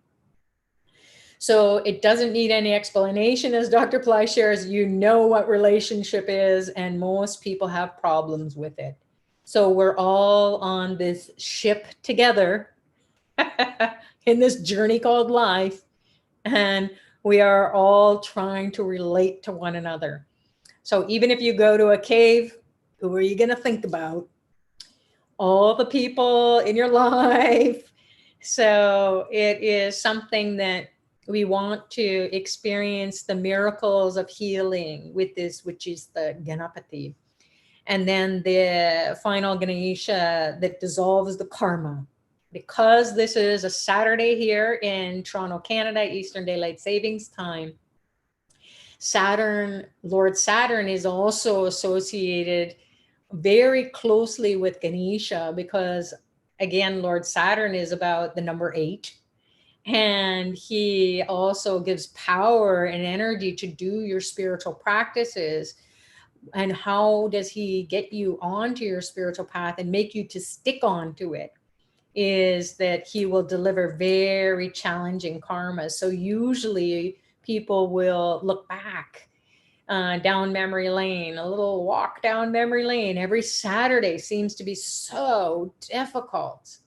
So it doesn't need any explanation, as Dr. PILLAI shares. You know what relationship is, and most people have problems with it. So we're all on this ship together in this journey called life, and we are all trying to relate to one another. So even if you go to a cave, who are you going to think about? All the people in your life. So it is something that we want to experience the miracles of healing with this, which is the Ganapati. And then the final Ganesha that dissolves the karma. Because this is a Saturday here in Toronto, Canada, Eastern Daylight Savings Time, Lord Saturn is also associated very closely with Ganesha, because again, Lord Saturn is about the number 8. And he also gives power and energy to do your spiritual practices. And how does he get you onto your spiritual path and make you to stick onto it? Is that he will deliver very challenging karma. So usually people will look back down memory lane, a little walk down memory lane. Every Saturday seems to be so difficult.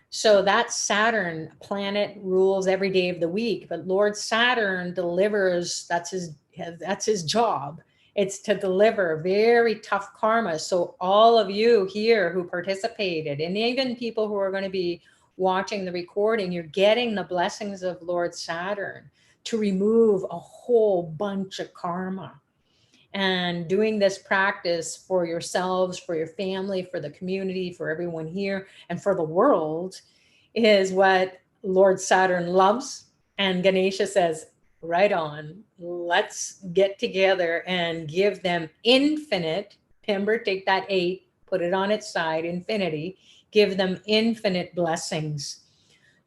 So that Saturn planet rules every day of the week, but Lord Saturn delivers, that's his job. It's to deliver very tough karma. So all of you here who participated, and even people who are going to be watching the recording, you're getting the blessings of Lord Saturn to remove a whole bunch of karma. And doing this practice for yourselves, for your family, for the community, for everyone here, and for the world is what Lord Saturn loves. And Ganesha says, right on, let's get together and give them infinite. Remember, take that 8, put it on its side, infinity, give them infinite blessings.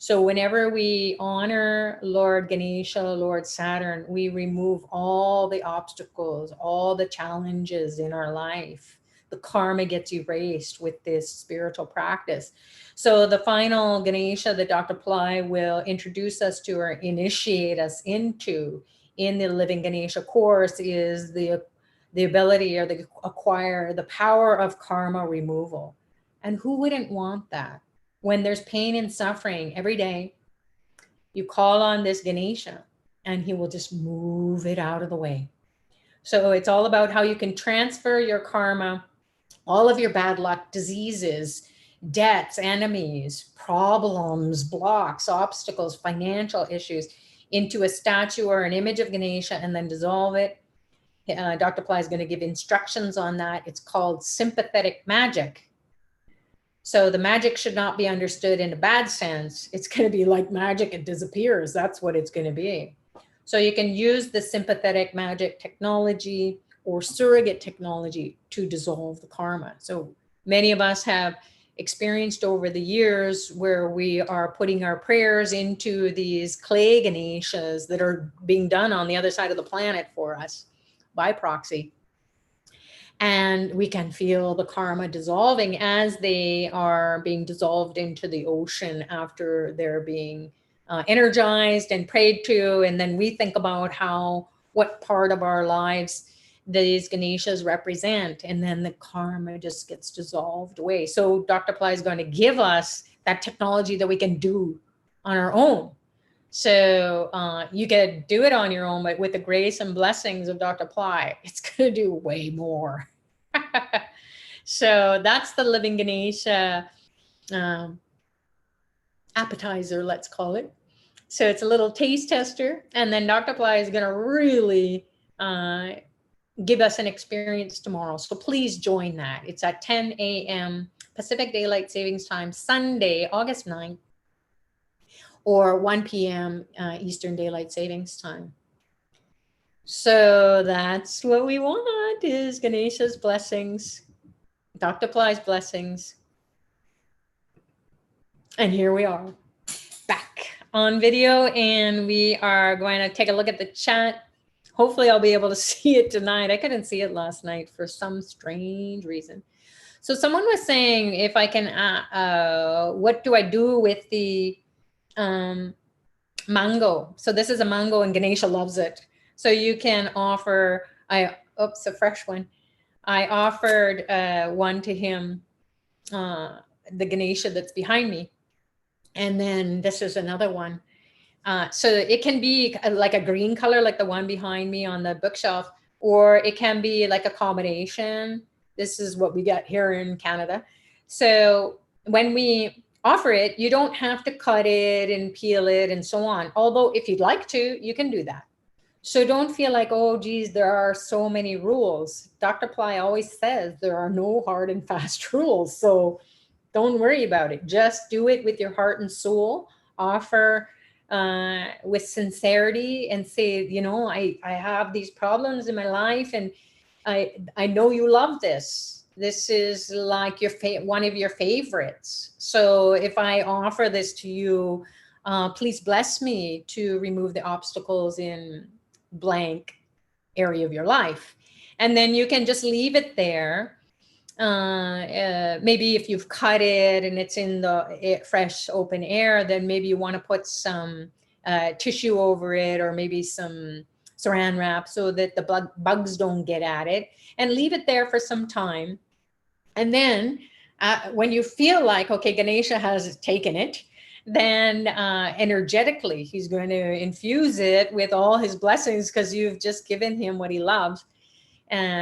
So whenever we honor Lord Ganesha, Lord Saturn, we remove all the obstacles, all the challenges in our life. The karma gets erased with this spiritual practice. So the final Ganesha that Dr. Pillai will introduce us to or initiate us into in the Living Ganesha course is the ability or the acquire the power of karma removal. And who wouldn't want that? When there's pain and suffering every day, you call on this Ganesha and he will just move it out of the way. So it's all about how you can transfer your karma, all of your bad luck, diseases, debts, enemies, problems, blocks, obstacles, financial issues into a statue or an image of Ganesha and then dissolve it. Dr. Pillai is going to give instructions on that. It's called Sympathetic Magic. So the magic should not be understood in a bad sense. It's going to be like magic, it disappears. That's what it's going to be. So you can use the sympathetic magic technology or surrogate technology to dissolve the karma. So many of us have experienced over the years where we are putting our prayers into these clay Ganeshas that are being done on the other side of the planet for us by proxy. And we can feel the karma dissolving as they are being dissolved into the ocean after they're being energized and prayed to. And then we think about what part of our lives these Ganeshas represent. And then the karma just gets dissolved away. So Dr. Pillai is going to give us that technology that we can do on our own. So you can do it on your own, but with the grace and blessings of Dr. Pillai, it's going to do way more. So that's the Living Ganesha appetizer, let's call it. So it's a little taste tester. And then Dr. Pillai is going to really give us an experience tomorrow. So please join that. It's at 10 a.m. Pacific Daylight Savings Time, Sunday, August 9th. Or 1 p.m. Eastern Daylight Savings Time. So that's what we want is Ganesha's blessings, Dr. Pillai's blessings. And here we are back on video and we are going to take a look at the chat. Hopefully I'll be able to see it tonight. I couldn't see it last night for some strange reason. So someone was saying if I can, what do I do with the mango? So this is a mango and Ganesha loves it. So you can offer, a fresh one. I offered one to him, the Ganesha that's behind me. And then this is another one. So it can be like a green color, like the one behind me on the bookshelf, or it can be like a combination. This is what we got here in Canada. So when we offer it, you don't have to cut it and peel it and so on. Although if you'd like to, you can do that. So don't feel like, oh, geez, there are so many rules. Dr. Pillai always says there are no hard and fast rules. So don't worry about it. Just do it with your heart and soul. Offer with sincerity and say, you know, I have these problems in my life and I know you love this. This is like one of your favorites. So if I offer this to you, please bless me to remove the obstacles in blank area of your life. And then you can just leave it there. Maybe if you've cut it and it's in the fresh open air, then maybe you want to put some tissue over it or maybe some saran wrap so that the bugs don't get at it, and leave it there for some time. And then when you feel like, okay, Ganesha has taken it, then energetically, he's going to infuse it with all his blessings because you've just given him what he loves.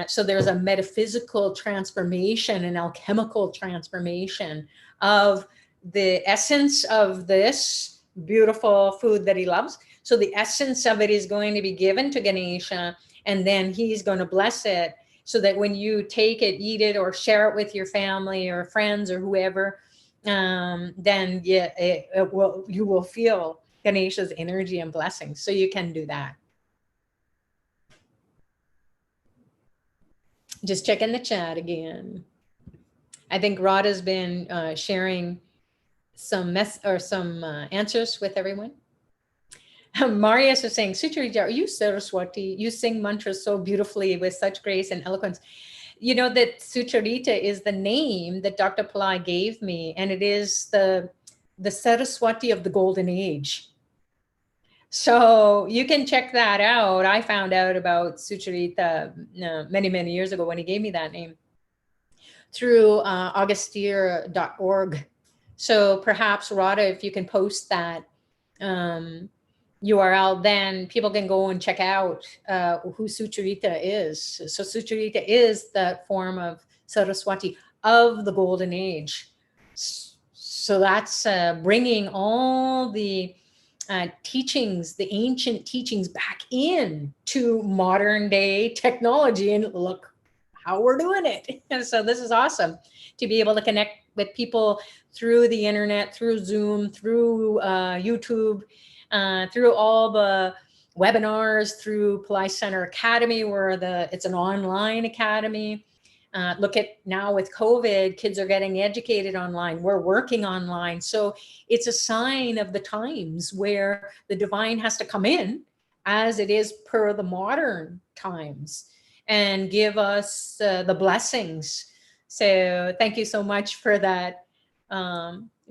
So there's a metaphysical transformation, an alchemical transformation of the essence of this beautiful food that he loves. So the essence of it is going to be given to Ganesha, and then he's going to bless it so that when you take it, eat it, or share it with your family or friends or whoever, then you will feel Ganesha's energy and blessings. So you can do that. Just check in the chat again. I think Rod has been sharing some answers with everyone. Marius is saying, Sucharita, are you Saraswati? You sing mantras so beautifully with such grace and eloquence. You know that Sucharita is the name that Dr. Pillai gave me, and it is the Saraswati of the Golden Age. So you can check that out. I found out about Sucharita many, many years ago when he gave me that name through augusteer.org. So perhaps, Radha, if you can post that URL, then people can go and check out who Sucharita is. So Sucharita is the form of Saraswati of the Golden Age. So that's bringing all the teachings, the ancient teachings, back in to modern day technology, and look how we're doing it. And so this is awesome to be able to connect with people through the internet, through Zoom, through YouTube, through all the webinars, through Pillai Center Academy, where it's an online academy. Look at now with COVID, kids are getting educated online. We're working online. So it's a sign of the times where the divine has to come in, as it is per the modern times, and give us the blessings. So thank you so much for that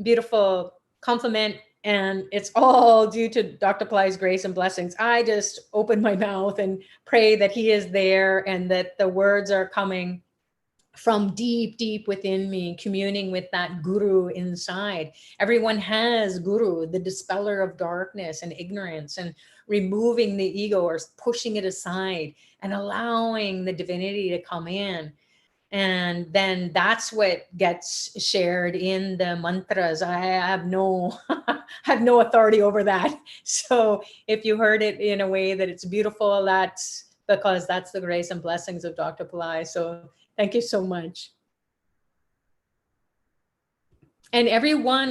beautiful compliment. And it's all due to Dr. Pillai's grace and blessings. I just open my mouth and pray that he is there and that the words are coming from deep, deep within me, communing with that guru inside. Everyone has guru, the dispeller of darkness and ignorance, and removing the ego or pushing it aside and allowing the divinity to come in. And then that's what gets shared in the mantras. I have no authority over that. So if you heard it in a way that it's beautiful, that's because that's the grace and blessings of Dr. Pillai. So thank you so much. And everyone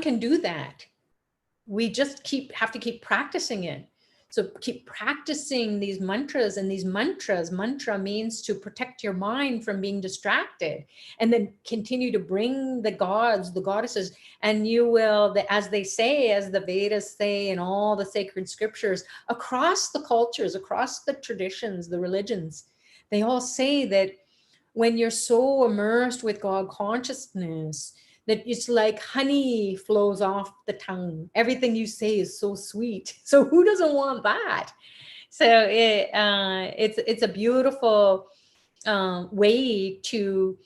can do that. We just have to keep practicing it. So keep practicing these mantras, and these mantra means to protect your mind from being distracted, and then continue to bring the gods, the goddesses, and you will, as they say, as the Vedas say, and all the sacred scriptures across the cultures, across the traditions, the religions, they all say that when you're so immersed with God consciousness, that it's like honey flows off the tongue. Everything you say is so sweet. So who doesn't want that? So it's a beautiful way to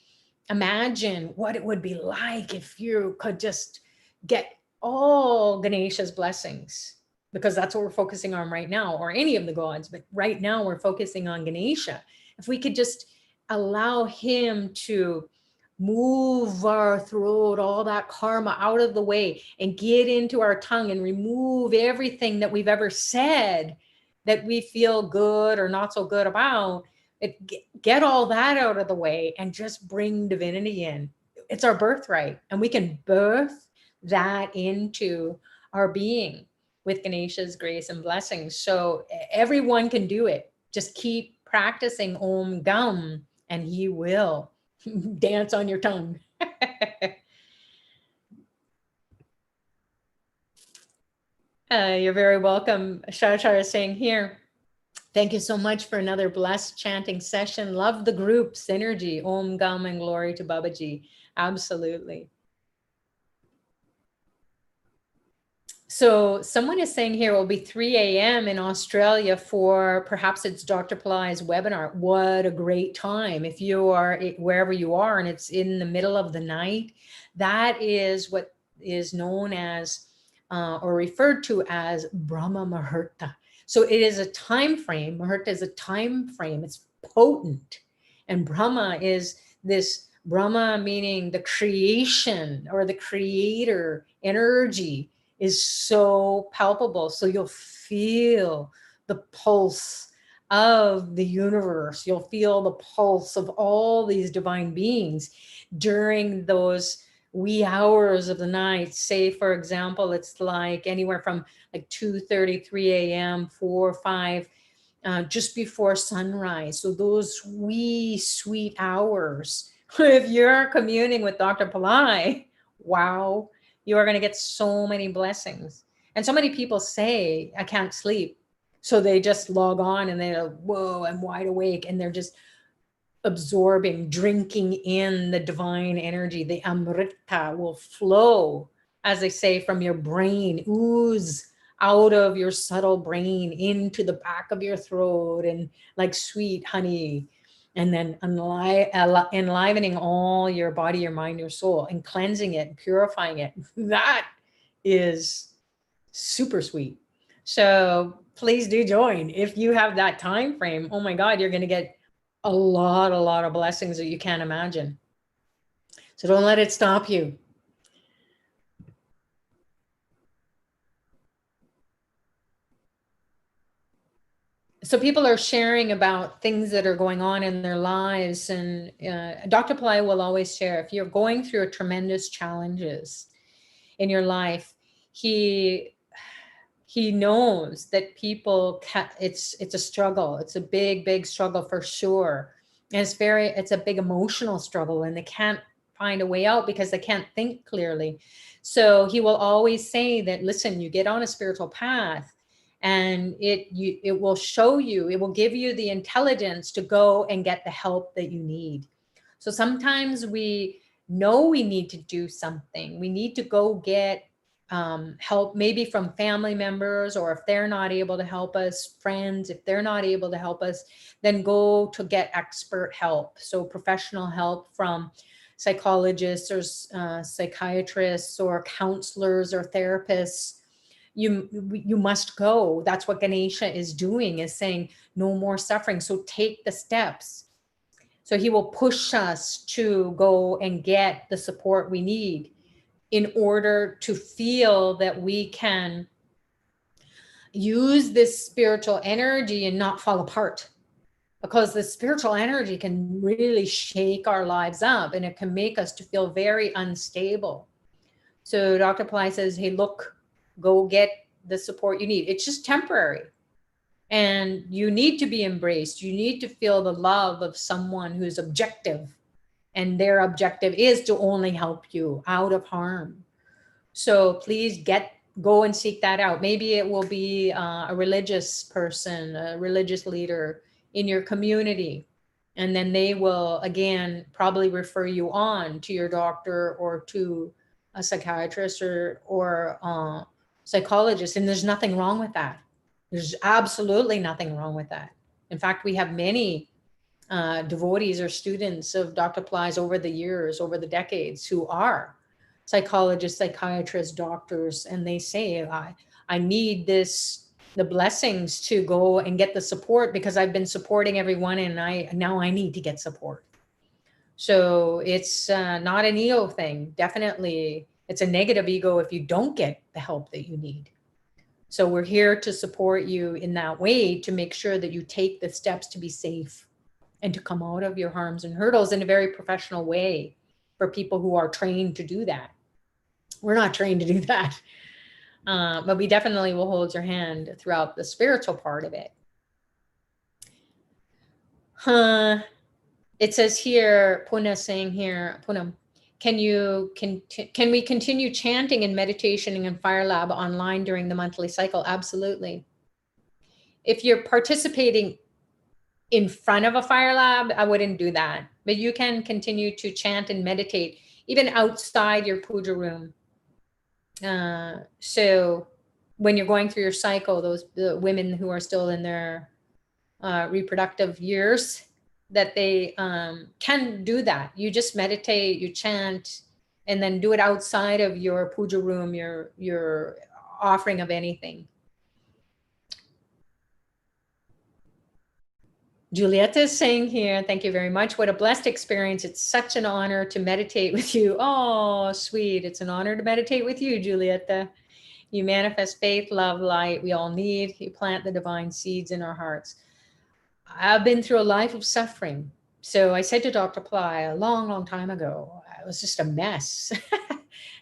imagine what it would be like if you could just get all Ganesha's blessings, because that's what we're focusing on right now, or any of the gods. But right now we're focusing on Ganesha. If we could just allow him to move our throat, all that karma out of the way, and get into our tongue and remove everything that we've ever said that we feel good or not so good about. Get all that out of the way and just bring divinity in. It's our birthright, and we can birth that into our being with Ganesha's grace and blessings. So everyone can do it. Just keep practicing Om Gam, and he will dance on your tongue. You're very welcome. Shara is saying here, thank you so much for another blessed chanting session. Love the group synergy. Om Gam and glory to Babaji. Absolutely. So someone is saying here it will be 3 a.m. in Australia for perhaps it's Dr. PILLAI'S webinar. What a great time. If you are wherever you are and it's in the middle of the night, that is what is known as or referred to as Brahma Muhurta. So it is a time frame. Muhurta is a time frame. It's potent. And Brahma is this, Brahma meaning the creation or the creator energy is so palpable. So you'll feel the pulse of the universe. You'll feel the pulse of all these divine beings during those wee hours of the night. Say, for example, it's like anywhere from like 2:30, 3 a.m., 4, 5, just before sunrise. So those wee sweet hours, if you're communing with Dr. PILLAI, wow, you are going to get so many blessings. And so many people say, I can't sleep. So they just log on and they're, whoa, I'm wide awake. And they're just absorbing, drinking in the divine energy. The amrita will flow, as they say, from your brain, ooze out of your subtle brain into the back of your throat and like sweet honey. And then enlivening all your body, your mind, your soul, and cleansing it, and purifying it. That is super sweet. So please do join. If you have that time frame, oh my God, you're going to get a lot of blessings that you can't imagine. So don't let it stop you. So people are sharing about things that are going on in their lives, and Dr. PILLAI will always share, if you're going through a tremendous challenges in your life, he knows that people it's a struggle. It's a big struggle for sure. And it's a big emotional struggle, and they can't find a way out because they can't think clearly. So he will always say that, listen, you get on a spiritual path, and it will show you, it will give you the intelligence to go and get the help that you need. So sometimes we know we need to do something. We need to go get help, maybe from family members, or if they're not able to help us, friends, if they're not able to help us, then go to get expert help. So professional help from psychologists or psychiatrists or counselors or therapists. You must go. That's what Ganesha is doing, is saying no more suffering. So take the steps. So he will push us to go and get the support we need in order to feel that we can use this spiritual energy and not fall apart. Because the spiritual energy can really shake our lives up, and it can make us to feel very unstable. So Dr. PILLAI says, hey, look, go get the support you need. It's just temporary. And you need to be embraced. You need to feel the love of someone who's objective. And their objective is to only help you out of harm. So please go and seek that out. Maybe it will be a religious person, a religious leader in your community. And then they will, again, probably refer you on to your doctor or to a psychiatrist or psychologist. And there's nothing wrong with that. There's absolutely nothing wrong with that. In fact, we have many devotees or students of Dr. PILLAI'S over the years, over the decades, who are psychologists, psychiatrists, doctors, and they say, I need the blessings to go and get the support because I've been supporting everyone, and now I need to get support. So it's not an ego thing. Definitely, it's a negative ego if you don't get the help that you need. So we're here to support you in that way, to make sure that you take the steps to be safe and to come out of your harms and hurdles in a very professional way for people who are trained to do that. We're not trained to do that, but we definitely will hold your hand throughout the spiritual part of it. It says here, Puna saying here, Punam, can we continue chanting and meditating in Fire Lab online during the monthly cycle? Absolutely. If you're participating in front of a Fire Lab, I wouldn't do that, but you can continue to chant and meditate even outside your puja room. So when you're going through your cycle, the women who are still in their reproductive years, that they can do that. You just meditate, you chant, and then do it outside of your puja room, your offering of anything. Julieta is saying here, thank you very much. What a blessed experience. It's such an honor to meditate with you. Oh, sweet. It's an honor to meditate with you, Julieta. You manifest faith, love, light we all need. You plant the divine seeds in our hearts. I've been through a life of suffering. So I said to Dr. Pillai a long, long time ago, I was just a mess.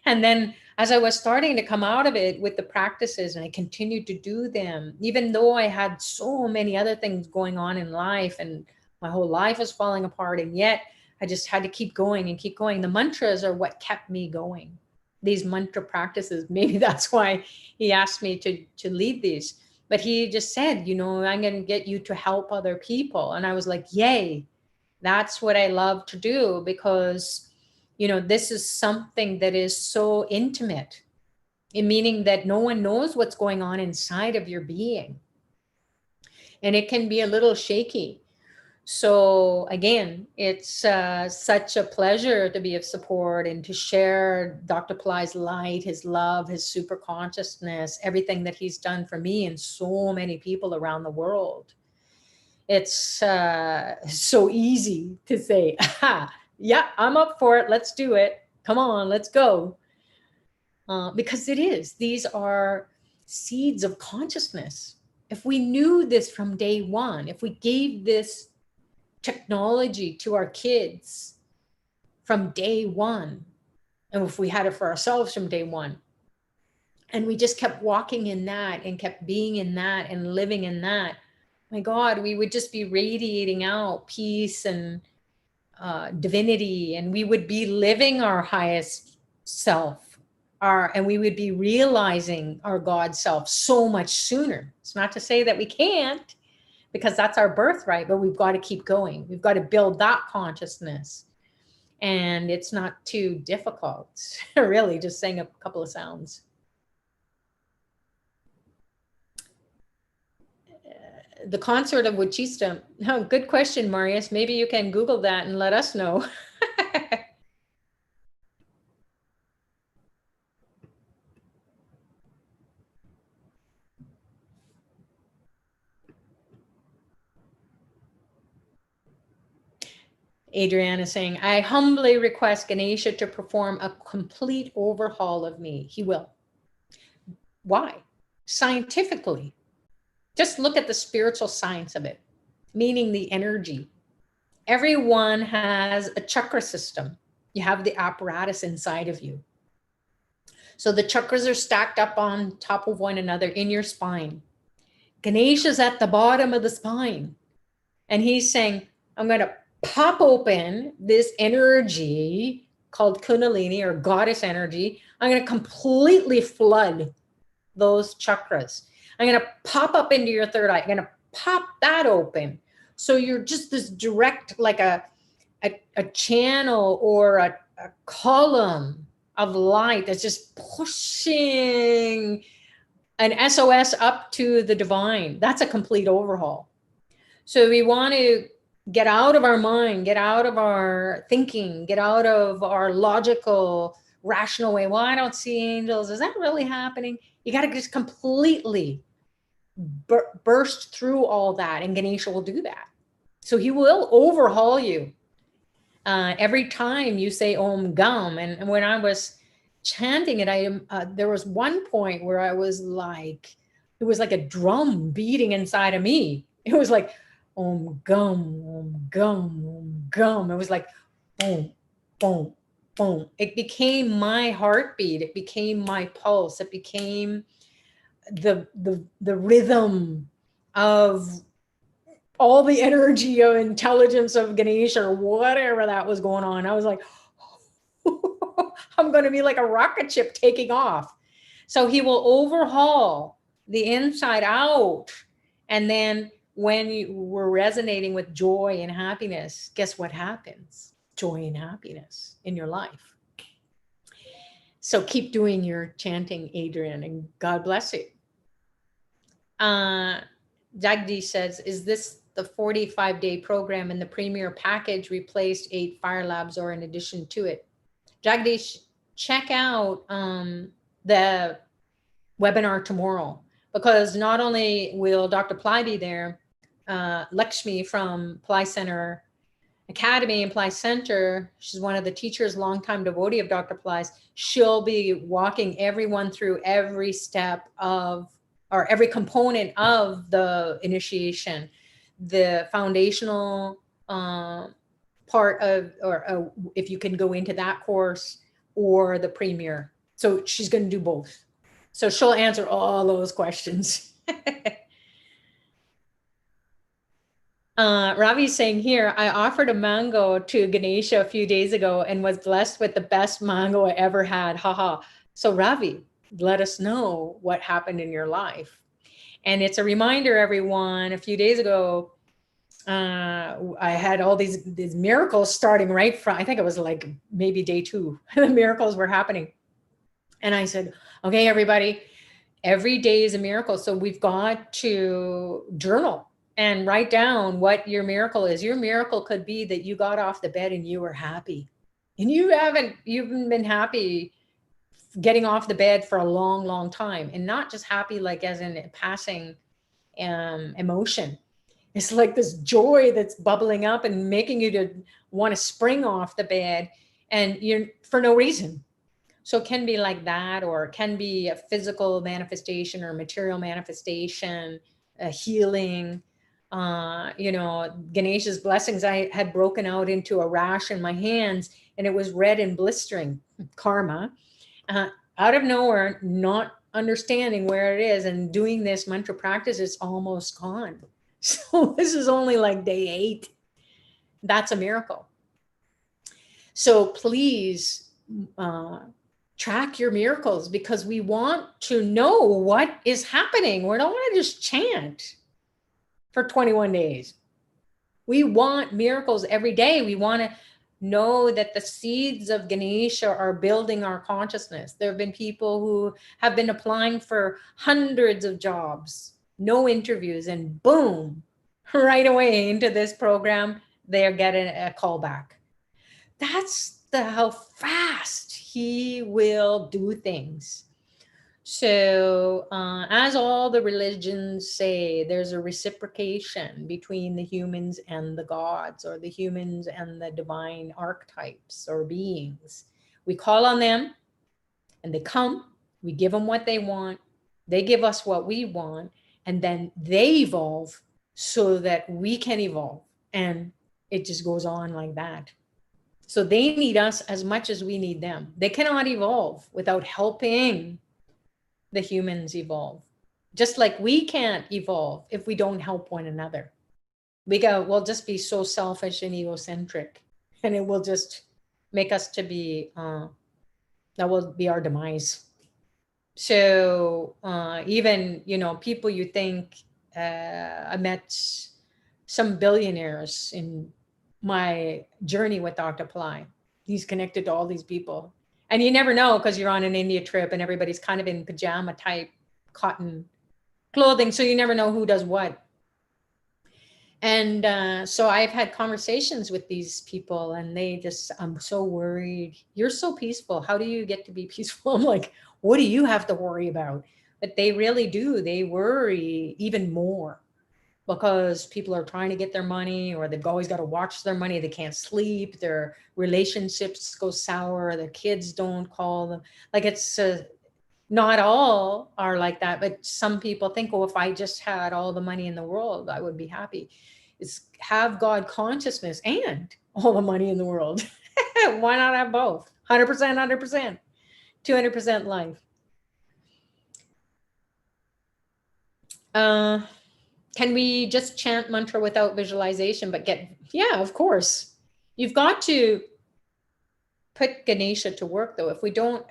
And then as I was starting to come out of it with the practices, and I continued to do them, even though I had so many other things going on in life and my whole life was falling apart, and yet I just had to keep going and keep going. The mantras are what kept me going. These mantra practices, maybe that's why he asked me to lead these. But he just said, you know, I'm going to get you to help other people. And I was like, yay, that's what I love to do, because you know, this is something that is so intimate, meaning that no one knows what's going on inside of your being. And it can be a little shaky. So again, it's such a pleasure to be of support and to share Dr. Pillai's light, his love, his super consciousness, everything that he's done for me and so many people around the world. It's so easy to say, aha, yeah, I'm up for it. Let's do it. Come on, let's go. Because it is. These are seeds of consciousness. If we knew this from day one, if we gave this technology to our kids from day one, and if we had it for ourselves from day one, and we just kept walking in that and kept being in that and living in that, my God, we would just be radiating out peace and divinity, and we would be living our highest self, and we would be realizing our God self so much sooner. It's not to say that we can't, because that's our birthright, but we've got to keep going. We've got to build that consciousness, and it's not too difficult. Really, just saying a couple of sounds. The consort of Wachista. Oh, good question, Marius. Maybe you can Google that and let us know. Adriana is saying, I humbly request Ganesha to perform a complete overhaul of me. He will. Why? Scientifically. Just look at the spiritual science of it, meaning the energy. Everyone has a chakra system. You have the apparatus inside of you. So the chakras are stacked up on top of one another in your spine. Ganesha's at the bottom of the spine. And he's saying, I'm going to pop open this energy called Kundalini, or goddess energy. I'm going to completely flood those chakras. I'm going to pop up into your third eye. I'm going to pop that open. So you're just this direct, like a channel or a column of light that's just pushing an SOS up to the divine. That's a complete overhaul. So we want to get out of our mind, get out of our thinking, get out of our logical, rational way. Well, I don't see angels. Is that really happening? You got to just completely burst through all that, and Ganesha will do that. So he will overhaul you every time you say Om Gam. And when I was chanting it, there was one point where I was like, it was like a drum beating inside of me. It was like Om Gam, Om Gam, Om Gam. It was like boom, boom, boom. It became my heartbeat. It became my pulse. It became the rhythm of all the energy of intelligence of Ganesha, or whatever that was going on. I was like, I'm going to be like a rocket ship taking off. So he will overhaul the inside out. And then when you were resonating with joy and happiness, guess what happens? Joy and happiness in your life. So keep doing your chanting, Adrian, and God bless you. Jagdish says, is this the 45-day program and the premier package replaced 8 Fire Labs or in addition to it? Jagdish, check out the webinar tomorrow, because not only will Dr. Pillai be there, Lakshmi from Pillai Center Academy and Pillai Center, she's one of the teachers, longtime devotee of Dr. Pillai's. She'll be walking everyone through every step of, or every component of the initiation, the foundational part of, or if you can go into that course, or the premier. So she's going to do both. So she'll answer all those questions. Ravi's saying here, I offered a mango to Ganesha a few days ago and was blessed with the best mango I ever had. Haha. So Ravi, let us know what happened in your life. And it's a reminder, everyone, a few days ago, I had all these miracles starting right from, I think it was like maybe day 2, the miracles were happening. And I said, okay, everybody, every day is a miracle. So we've got to journal and write down what your miracle is. Your miracle could be that you got off the bed and you were happy. And you've been happy getting off the bed for a long, long time. And not just happy like as in a passing emotion. It's like this joy that's bubbling up and making you to want to spring off the bed, and you're for no reason. So it can be like that, or it can be a physical manifestation or material manifestation, a healing. Ganesha's blessings, I had broken out into a rash in my hands and it was red and blistering, karma, out of nowhere, not understanding where it is, and doing this mantra practice, it's almost gone. So this is only like day 8. That's a miracle. So please track your miracles, because we want to know what is happening. We don't want to just chant for 21 days. We want miracles every day. We want to know that the seeds of Ganesha are building our consciousness. There have been people who have been applying for hundreds of jobs, no interviews, and boom, right away into this program, they're getting a call back. That's how fast he will do things. So as all the religions say, there's a reciprocation between the humans and the gods, or the humans and the divine archetypes or beings. We call on them and they come, we give them what they want, they give us what we want, and then they evolve so that we can evolve. And it just goes on like that. So they need us as much as we need them. They cannot evolve without helping the humans evolve. Just like we can't evolve if we don't help one another. We'll just be so selfish and egocentric, and it will just make us to be, that will be our demise. So even, people you think, I met some billionaires in my journey with Dr. Pillai. He's connected to all these people. And you never know, because you're on an India trip and everybody's kind of in pajama type cotton clothing. So you never know who does what. And so I've had conversations with these people, and they just, I'm so worried. You're so peaceful. How do you get to be peaceful? I'm like, what do you have to worry about? But they really do. They worry even more, because people are trying to get their money, or they've always got to watch their money. They can't sleep. Their relationships go sour. Their kids don't call them. Like, it's not all are like that, but some people think, oh, if I just had all the money in the world, I would be happy. It's have God consciousness and all the money in the world. Why not have both? 100%, 100%, 200% life. Can we just chant mantra without visualization, but yeah, of course. You've got to put Ganesha to work, though. If we don't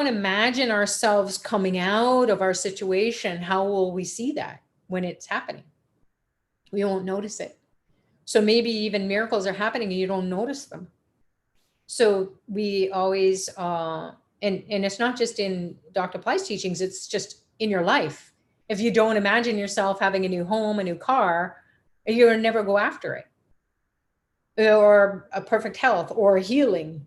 imagine ourselves coming out of our situation, how will we see that when it's happening? We won't notice it. So maybe even miracles are happening and you don't notice them. So we always, and it's not just in Dr. Pillai's teachings, it's just in your life. If you don't imagine yourself having a new home, a new car, you'll never go after it. Or a perfect health or healing.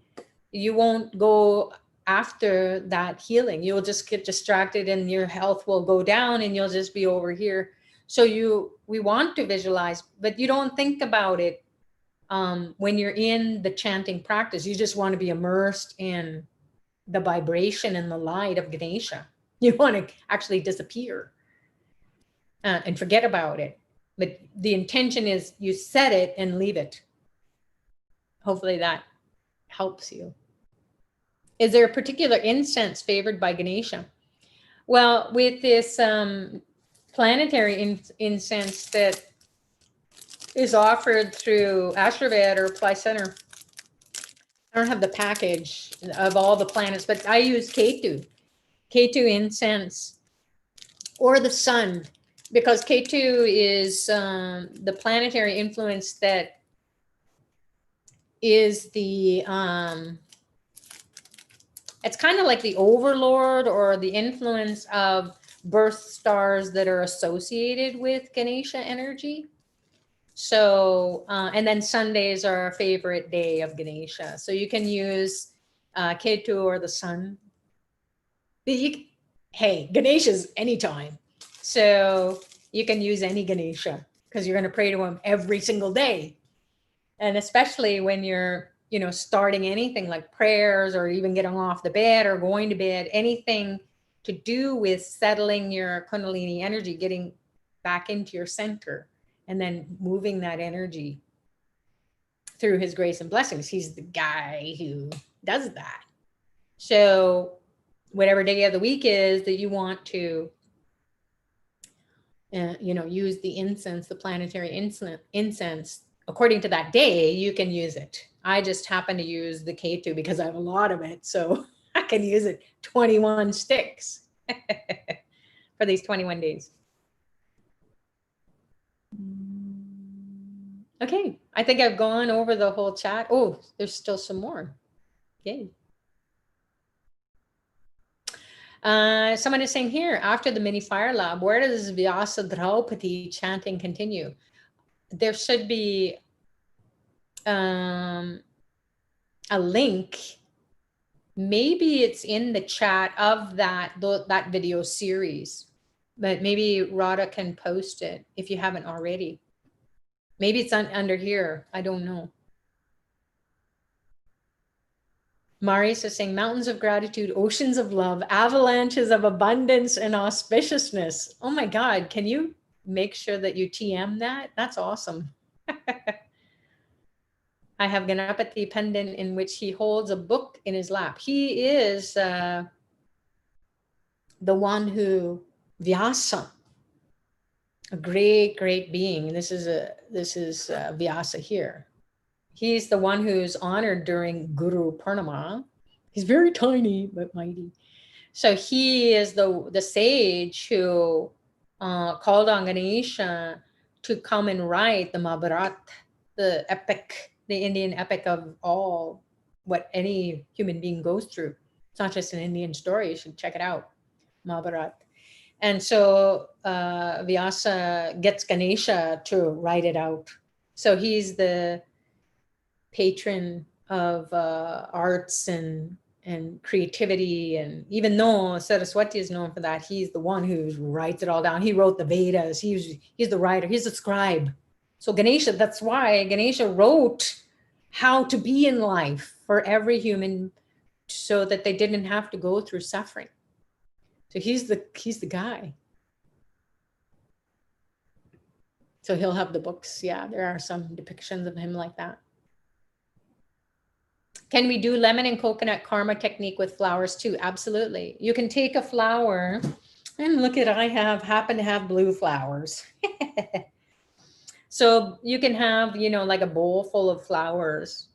You won't go after that healing. You'll just get distracted and your health will go down and you'll just be over here. So we want to visualize, but you don't think about it when you're in the chanting practice. You just want to be immersed in the vibration and the light of Ganesha. You want to actually disappear and forget about it. But the intention is you set it and leave it. Hopefully that helps you. Is there a particular incense favored by Ganesha? Well, with this planetary incense that is offered through Ashravet or Apply Center, I don't have the package of all the planets, but I use Ketu incense or the sun, because Ketu is the planetary influence that is the it's kind of like the overlord or the influence of birth stars that are associated with Ganesha energy. So, and then Sundays are our favorite day of Ganesha. So you can use Ketu or the sun. Hey, Ganesha's anytime. So you can use any Ganesha because you're going to pray to him every single day. And especially when you're, starting anything like prayers or even getting off the bed or going to bed, anything to do with settling your Kundalini energy, getting back into your center and then moving that energy through his grace and blessings. He's the guy who does that. So whatever day of the week is that you want to, use the incense, the planetary incense, according to that day, you can use it. I just happen to use the Ketu because I have a lot of it. So I can use it 21 sticks for these 21 days. Okay, I think I've gone over the whole chat. Oh, there's still some more. Yay. Someone is saying here, after the mini fire lab, where does Vyasa Draupadi chanting continue? There should be a link. Maybe it's in the chat of that video series, but maybe Radha can post it if you haven't already. Maybe it's under here. I don't know. Maris is saying mountains of gratitude, oceans of love, avalanches of abundance and auspiciousness. Oh my God, can you make sure that you TM that? That's awesome. I have Ganapati pendant in which he holds a book in his lap. He is the one who, Vyasa, a great, great being. This is Vyasa here. He's the one who's honored during Guru Purnima. He's very tiny, but mighty. So he is the sage who called on Ganesha to come and write the Mahabharata, the epic, the Indian epic of all what any human being goes through. It's not just an Indian story. You should check it out, Mahabharata. And so Vyasa gets Ganesha to write it out. So he's the patron of arts and creativity. And even though Saraswati is known for that, he's the one who writes it all down. He wrote the Vedas. He's the writer. He's the scribe. So Ganesha, that's why Ganesha wrote how to be in life for every human so that they didn't have to go through suffering. So he's the guy. So he'll have the books. Yeah, there are some depictions of him like that. Can we do lemon and coconut karma technique with flowers too? Absolutely. You can take a flower and look at, I happen to have blue flowers. So you can have, like a bowl full of flowers,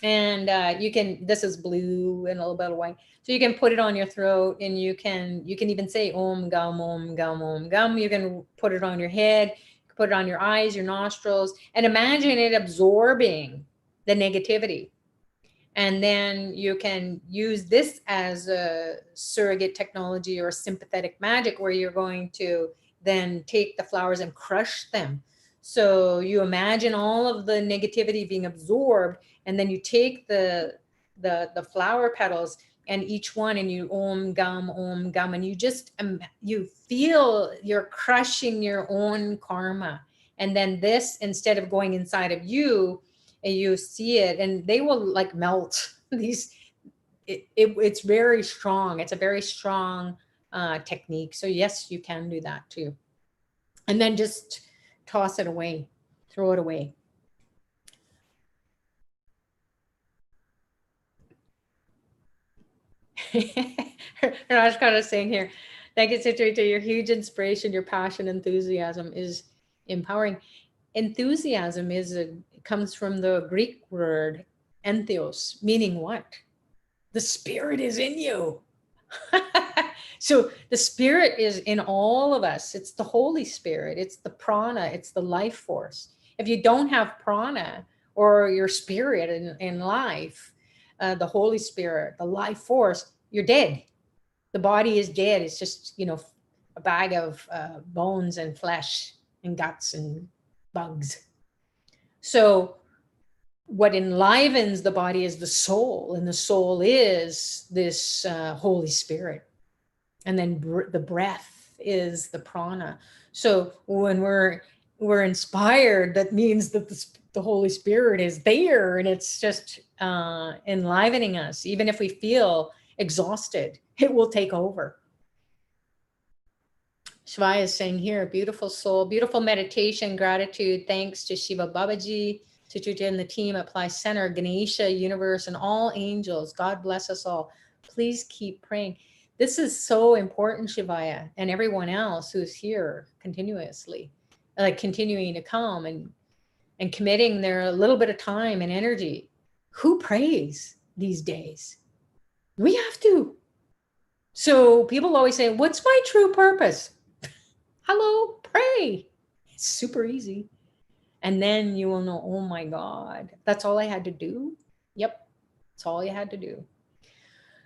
and this is blue and a little bit of white. So you can put it on your throat, and you can even say Om Gam Om Gam Om Gam. You can put it on your head, put it on your eyes, your nostrils, and imagine it absorbing the negativity. And then you can use this as a surrogate technology or sympathetic magic, where you're going to then take the flowers and crush them. So you imagine all of the negativity being absorbed, and then you take the flower petals and each one, and you om gum, and you just you feel you're crushing your own karma. And then this, instead of going inside of you, and you see it, and they will like melt. It's very strong. It's a very strong technique. So yes, you can do that too. And then just toss it away, throw it away. Rajkar is saying here, thank you, Citrita. Your huge inspiration, your passion, enthusiasm is empowering. Enthusiasm comes from the Greek word entheos, meaning what? The spirit is in you. So the spirit is in all of us. It's the Holy Spirit. It's the prana. It's the life force. If you don't have prana or your spirit in life, the Holy Spirit, the life force, you're dead. The body is dead. It's just, a bag of bones and flesh and guts and bugs. So what enlivens the body is the soul, and the soul is this Holy Spirit. And then the breath is the prana. So when we're inspired, that means that the Holy Spirit is there, and it's just enlivening us. Even if we feel exhausted, it will take over. Shivaya is saying here, beautiful soul, beautiful meditation, gratitude, thanks to Shiva Babaji, Chitrita and the team at Apply Center, Ganesha, universe, and all angels. God bless us all. Please keep praying. This is so important, Shivaya, and everyone else who's here continuously, like continuing to come and committing their little bit of time and energy. Who prays these days? We have to. So people always say, what's my true purpose? Hello, pray. It's super easy. And then you will know, oh my God, that's all I had to do? Yep, that's all you had to do.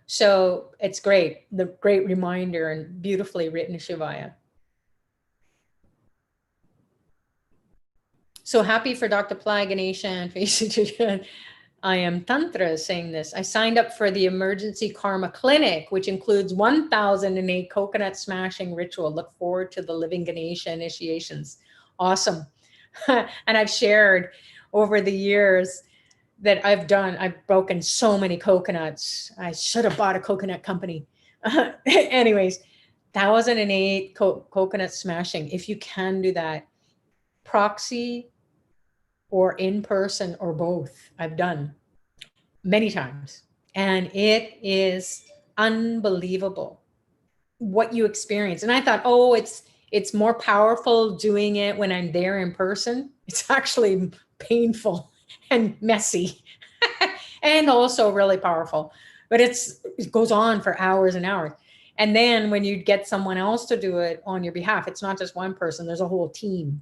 So it's great, the great reminder, and beautifully written, Shivaya. So happy for Dr. Pillai, Ganesha, and Faisal. I am Tantra saying this. I signed up for the emergency karma clinic, which includes 1,008 coconut smashing ritual. Look forward to the living Ganesha initiations. Awesome. And I've shared over the years that I've broken so many coconuts. I should have bought a coconut company. Anyways, 1,008 coconut smashing. If you can do that, proxy or in person or both, I've done many times. And it is unbelievable what you experience. And I thought, oh, it's more powerful doing it when I'm there in person. It's actually painful and messy and also really powerful, but it goes on for hours and hours. And then when you get someone else to do it on your behalf, it's not just one person, there's a whole team.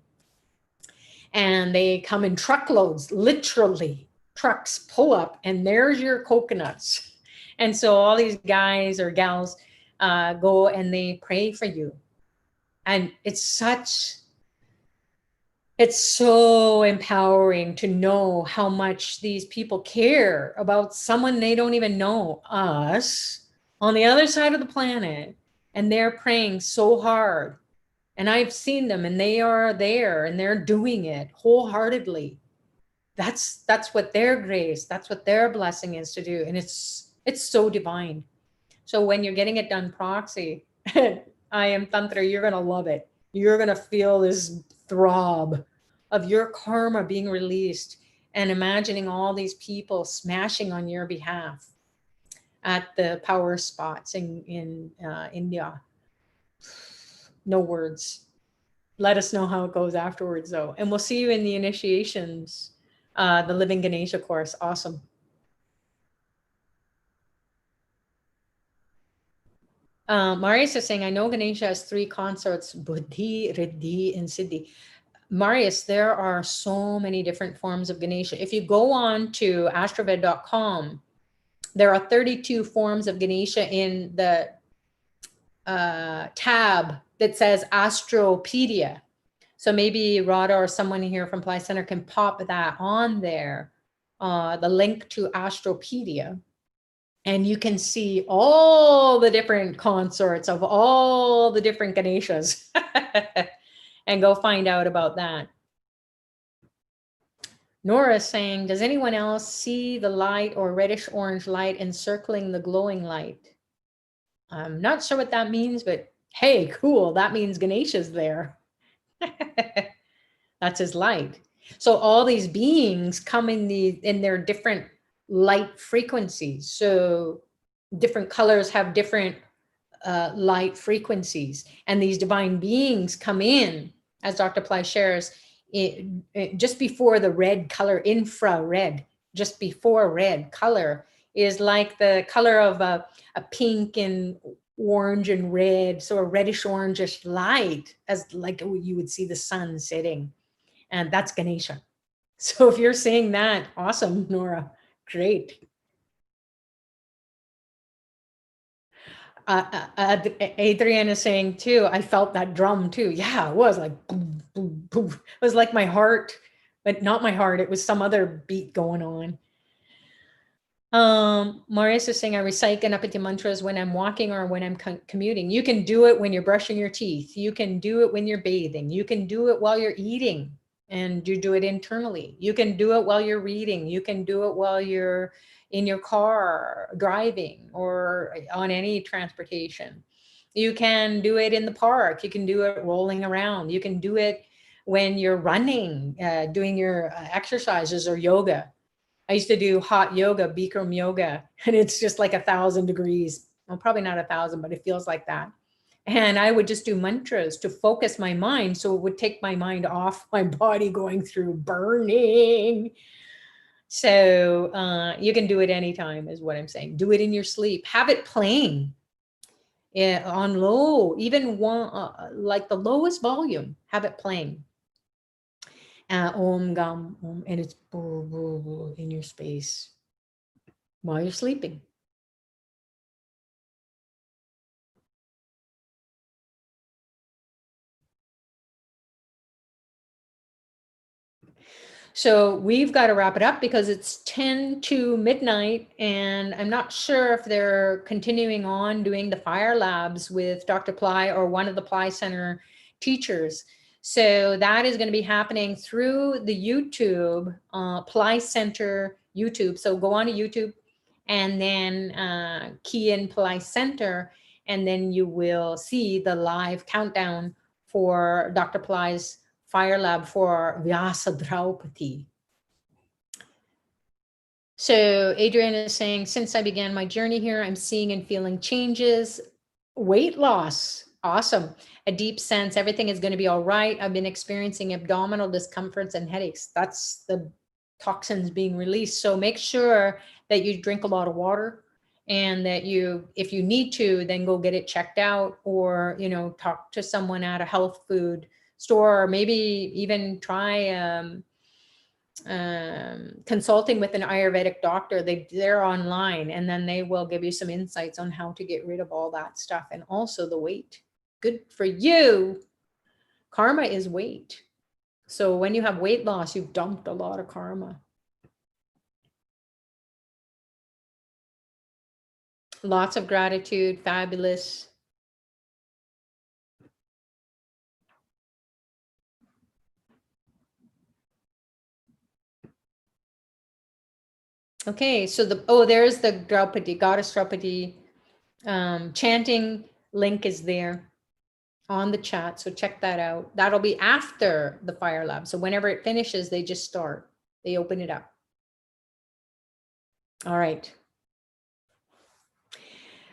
And they come in truckloads, literally trucks pull up, and there's your coconuts. And so all these guys or gals go and they pray for you. And it's so empowering to know how much these people care about someone they don't even know, us, on the other side of the planet. And they're praying so hard. And I've seen them, and they are there, and they're doing it wholeheartedly. That's what their grace, that's what their blessing is to do. And it's so divine. So when you're getting it done proxy, I am Tantra, you're going to love it. You're going to feel this throb of your karma being released, and imagining all these people smashing on your behalf at the power spots in India. No words. Let us know how it goes afterwards, though. And we'll see you in the initiations, the Living Ganesha course. Awesome. Marius is saying, I know Ganesha has 3 consorts, Buddhi, Riddhi, and Siddhi. Marius, there are so many different forms of Ganesha. If you go on to astroved.com, there are 32 forms of Ganesha in the tab that says Astropedia. So maybe Radha or someone here from PILLAI'S Center can pop that on there, the link to Astropedia. And you can see all the different consorts of all the different Ganeshas and go find out about that. Nora's saying, does anyone else see the light or reddish orange light encircling the glowing light? I'm not sure what that means, but hey, cool. That means Ganesha's there. That's his light. So all these beings come in their different light frequencies. So different colors have different light frequencies, and these divine beings come in, as Dr. Pillai shares, just before the red color, infrared, just before red color is like the color of a pink and orange and red, so a reddish orangish light, as like you would see the sun setting, and that's Ganesha. So if you're seeing that, awesome, Nora, great. Adrienne is saying too, I felt that drum too. Yeah, it was like boom, boom, boom. It was like my heart, but not my heart. It was some other beat going on. Maurice is saying, I recite Ganapati mantras when I'm walking or when I'm commuting. You can do it when you're brushing your teeth. You can do it when you're bathing. You can do it while you're eating, and you do it internally. You can do it while you're reading. You can do it while you're in your car driving or on any transportation. You can do it in the park. You can do it rolling around. You can do it when you're running, doing your exercises or yoga. I used to do hot yoga, Bikram yoga, and it's just like 1,000 degrees. Well, probably not 1,000, but it feels like that. And I would just do mantras to focus my mind, so it would take my mind off my body going through burning. So you can do it anytime is what I'm saying. Do it in your sleep. Have it playing on low, even one, like the lowest volume, have it playing. Om Gam Om, and it's in your space while you're sleeping. So we've got to wrap it up because it's 10 to midnight, and I'm not sure if they're continuing on doing the fire labs with Dr. Pillai or one of the Pillai Center teachers. So that is going to be happening through the YouTube, Pillai Center YouTube. So go on to YouTube and then key in Pillai Center, and then you will see the live countdown for Dr. Pillai's fire lab for Vyasa Draupadi. So Adrienne is saying, since I began my journey here, I'm seeing and feeling changes. Weight loss, awesome. A deep sense, everything is going to be all right. I've been experiencing abdominal discomforts and headaches. That's the toxins being released. So make sure that you drink a lot of water, and that you, if you need to, then go get it checked out, or, you know, talk to someone at a health food store, or maybe even try consulting with an Ayurvedic doctor. They're online, and then they will give you some insights on how to get rid of all that stuff, and also the weight. Good for you. Karma is weight. So when you have weight loss, you've dumped a lot of karma. Lots of gratitude, fabulous. Okay, so there's the Draupadi, goddess Draupadi chanting link is there on the chat. So check that out. That'll be after the fire lab. So whenever it finishes, they just start, they open it up. All right.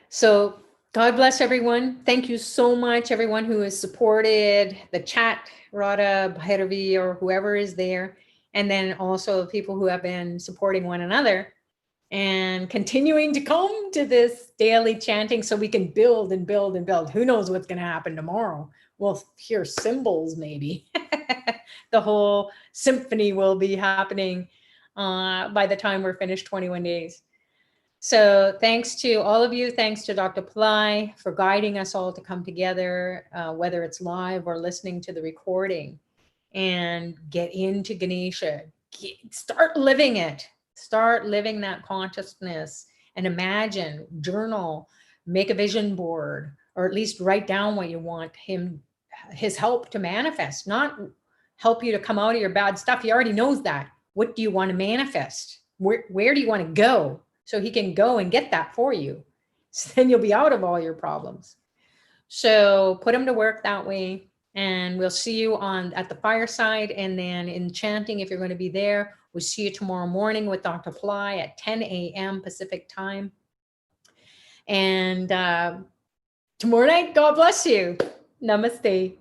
So God bless everyone. Thank you so much, everyone who has supported the chat, Radha, Bhairavi, or whoever is there. And then also people who have been supporting one another and continuing to come to this daily chanting so we can build and build and build. Who knows what's going to happen tomorrow? We'll hear cymbals maybe. The whole symphony will be happening by the time we're finished 21 days. So thanks to all of you. Thanks to Dr. Pillai for guiding us all to come together, whether it's live or listening to the recording, and get into Ganesha. Start living it. Start living that consciousness and imagine, journal, make a vision board, or at least write down what you want his help to manifest, not help you to come out of your bad stuff. He already knows that. What do you want to manifest? Where do you want to go? So he can go and get that for you. So then you'll be out of all your problems. So put him to work that way. And we'll see you at the fireside, and then in Chanting, if you're going to be there. We'll see you tomorrow morning with Dr. Pillai at 10 a.m. Pacific time. And tomorrow night, God bless you. Namaste.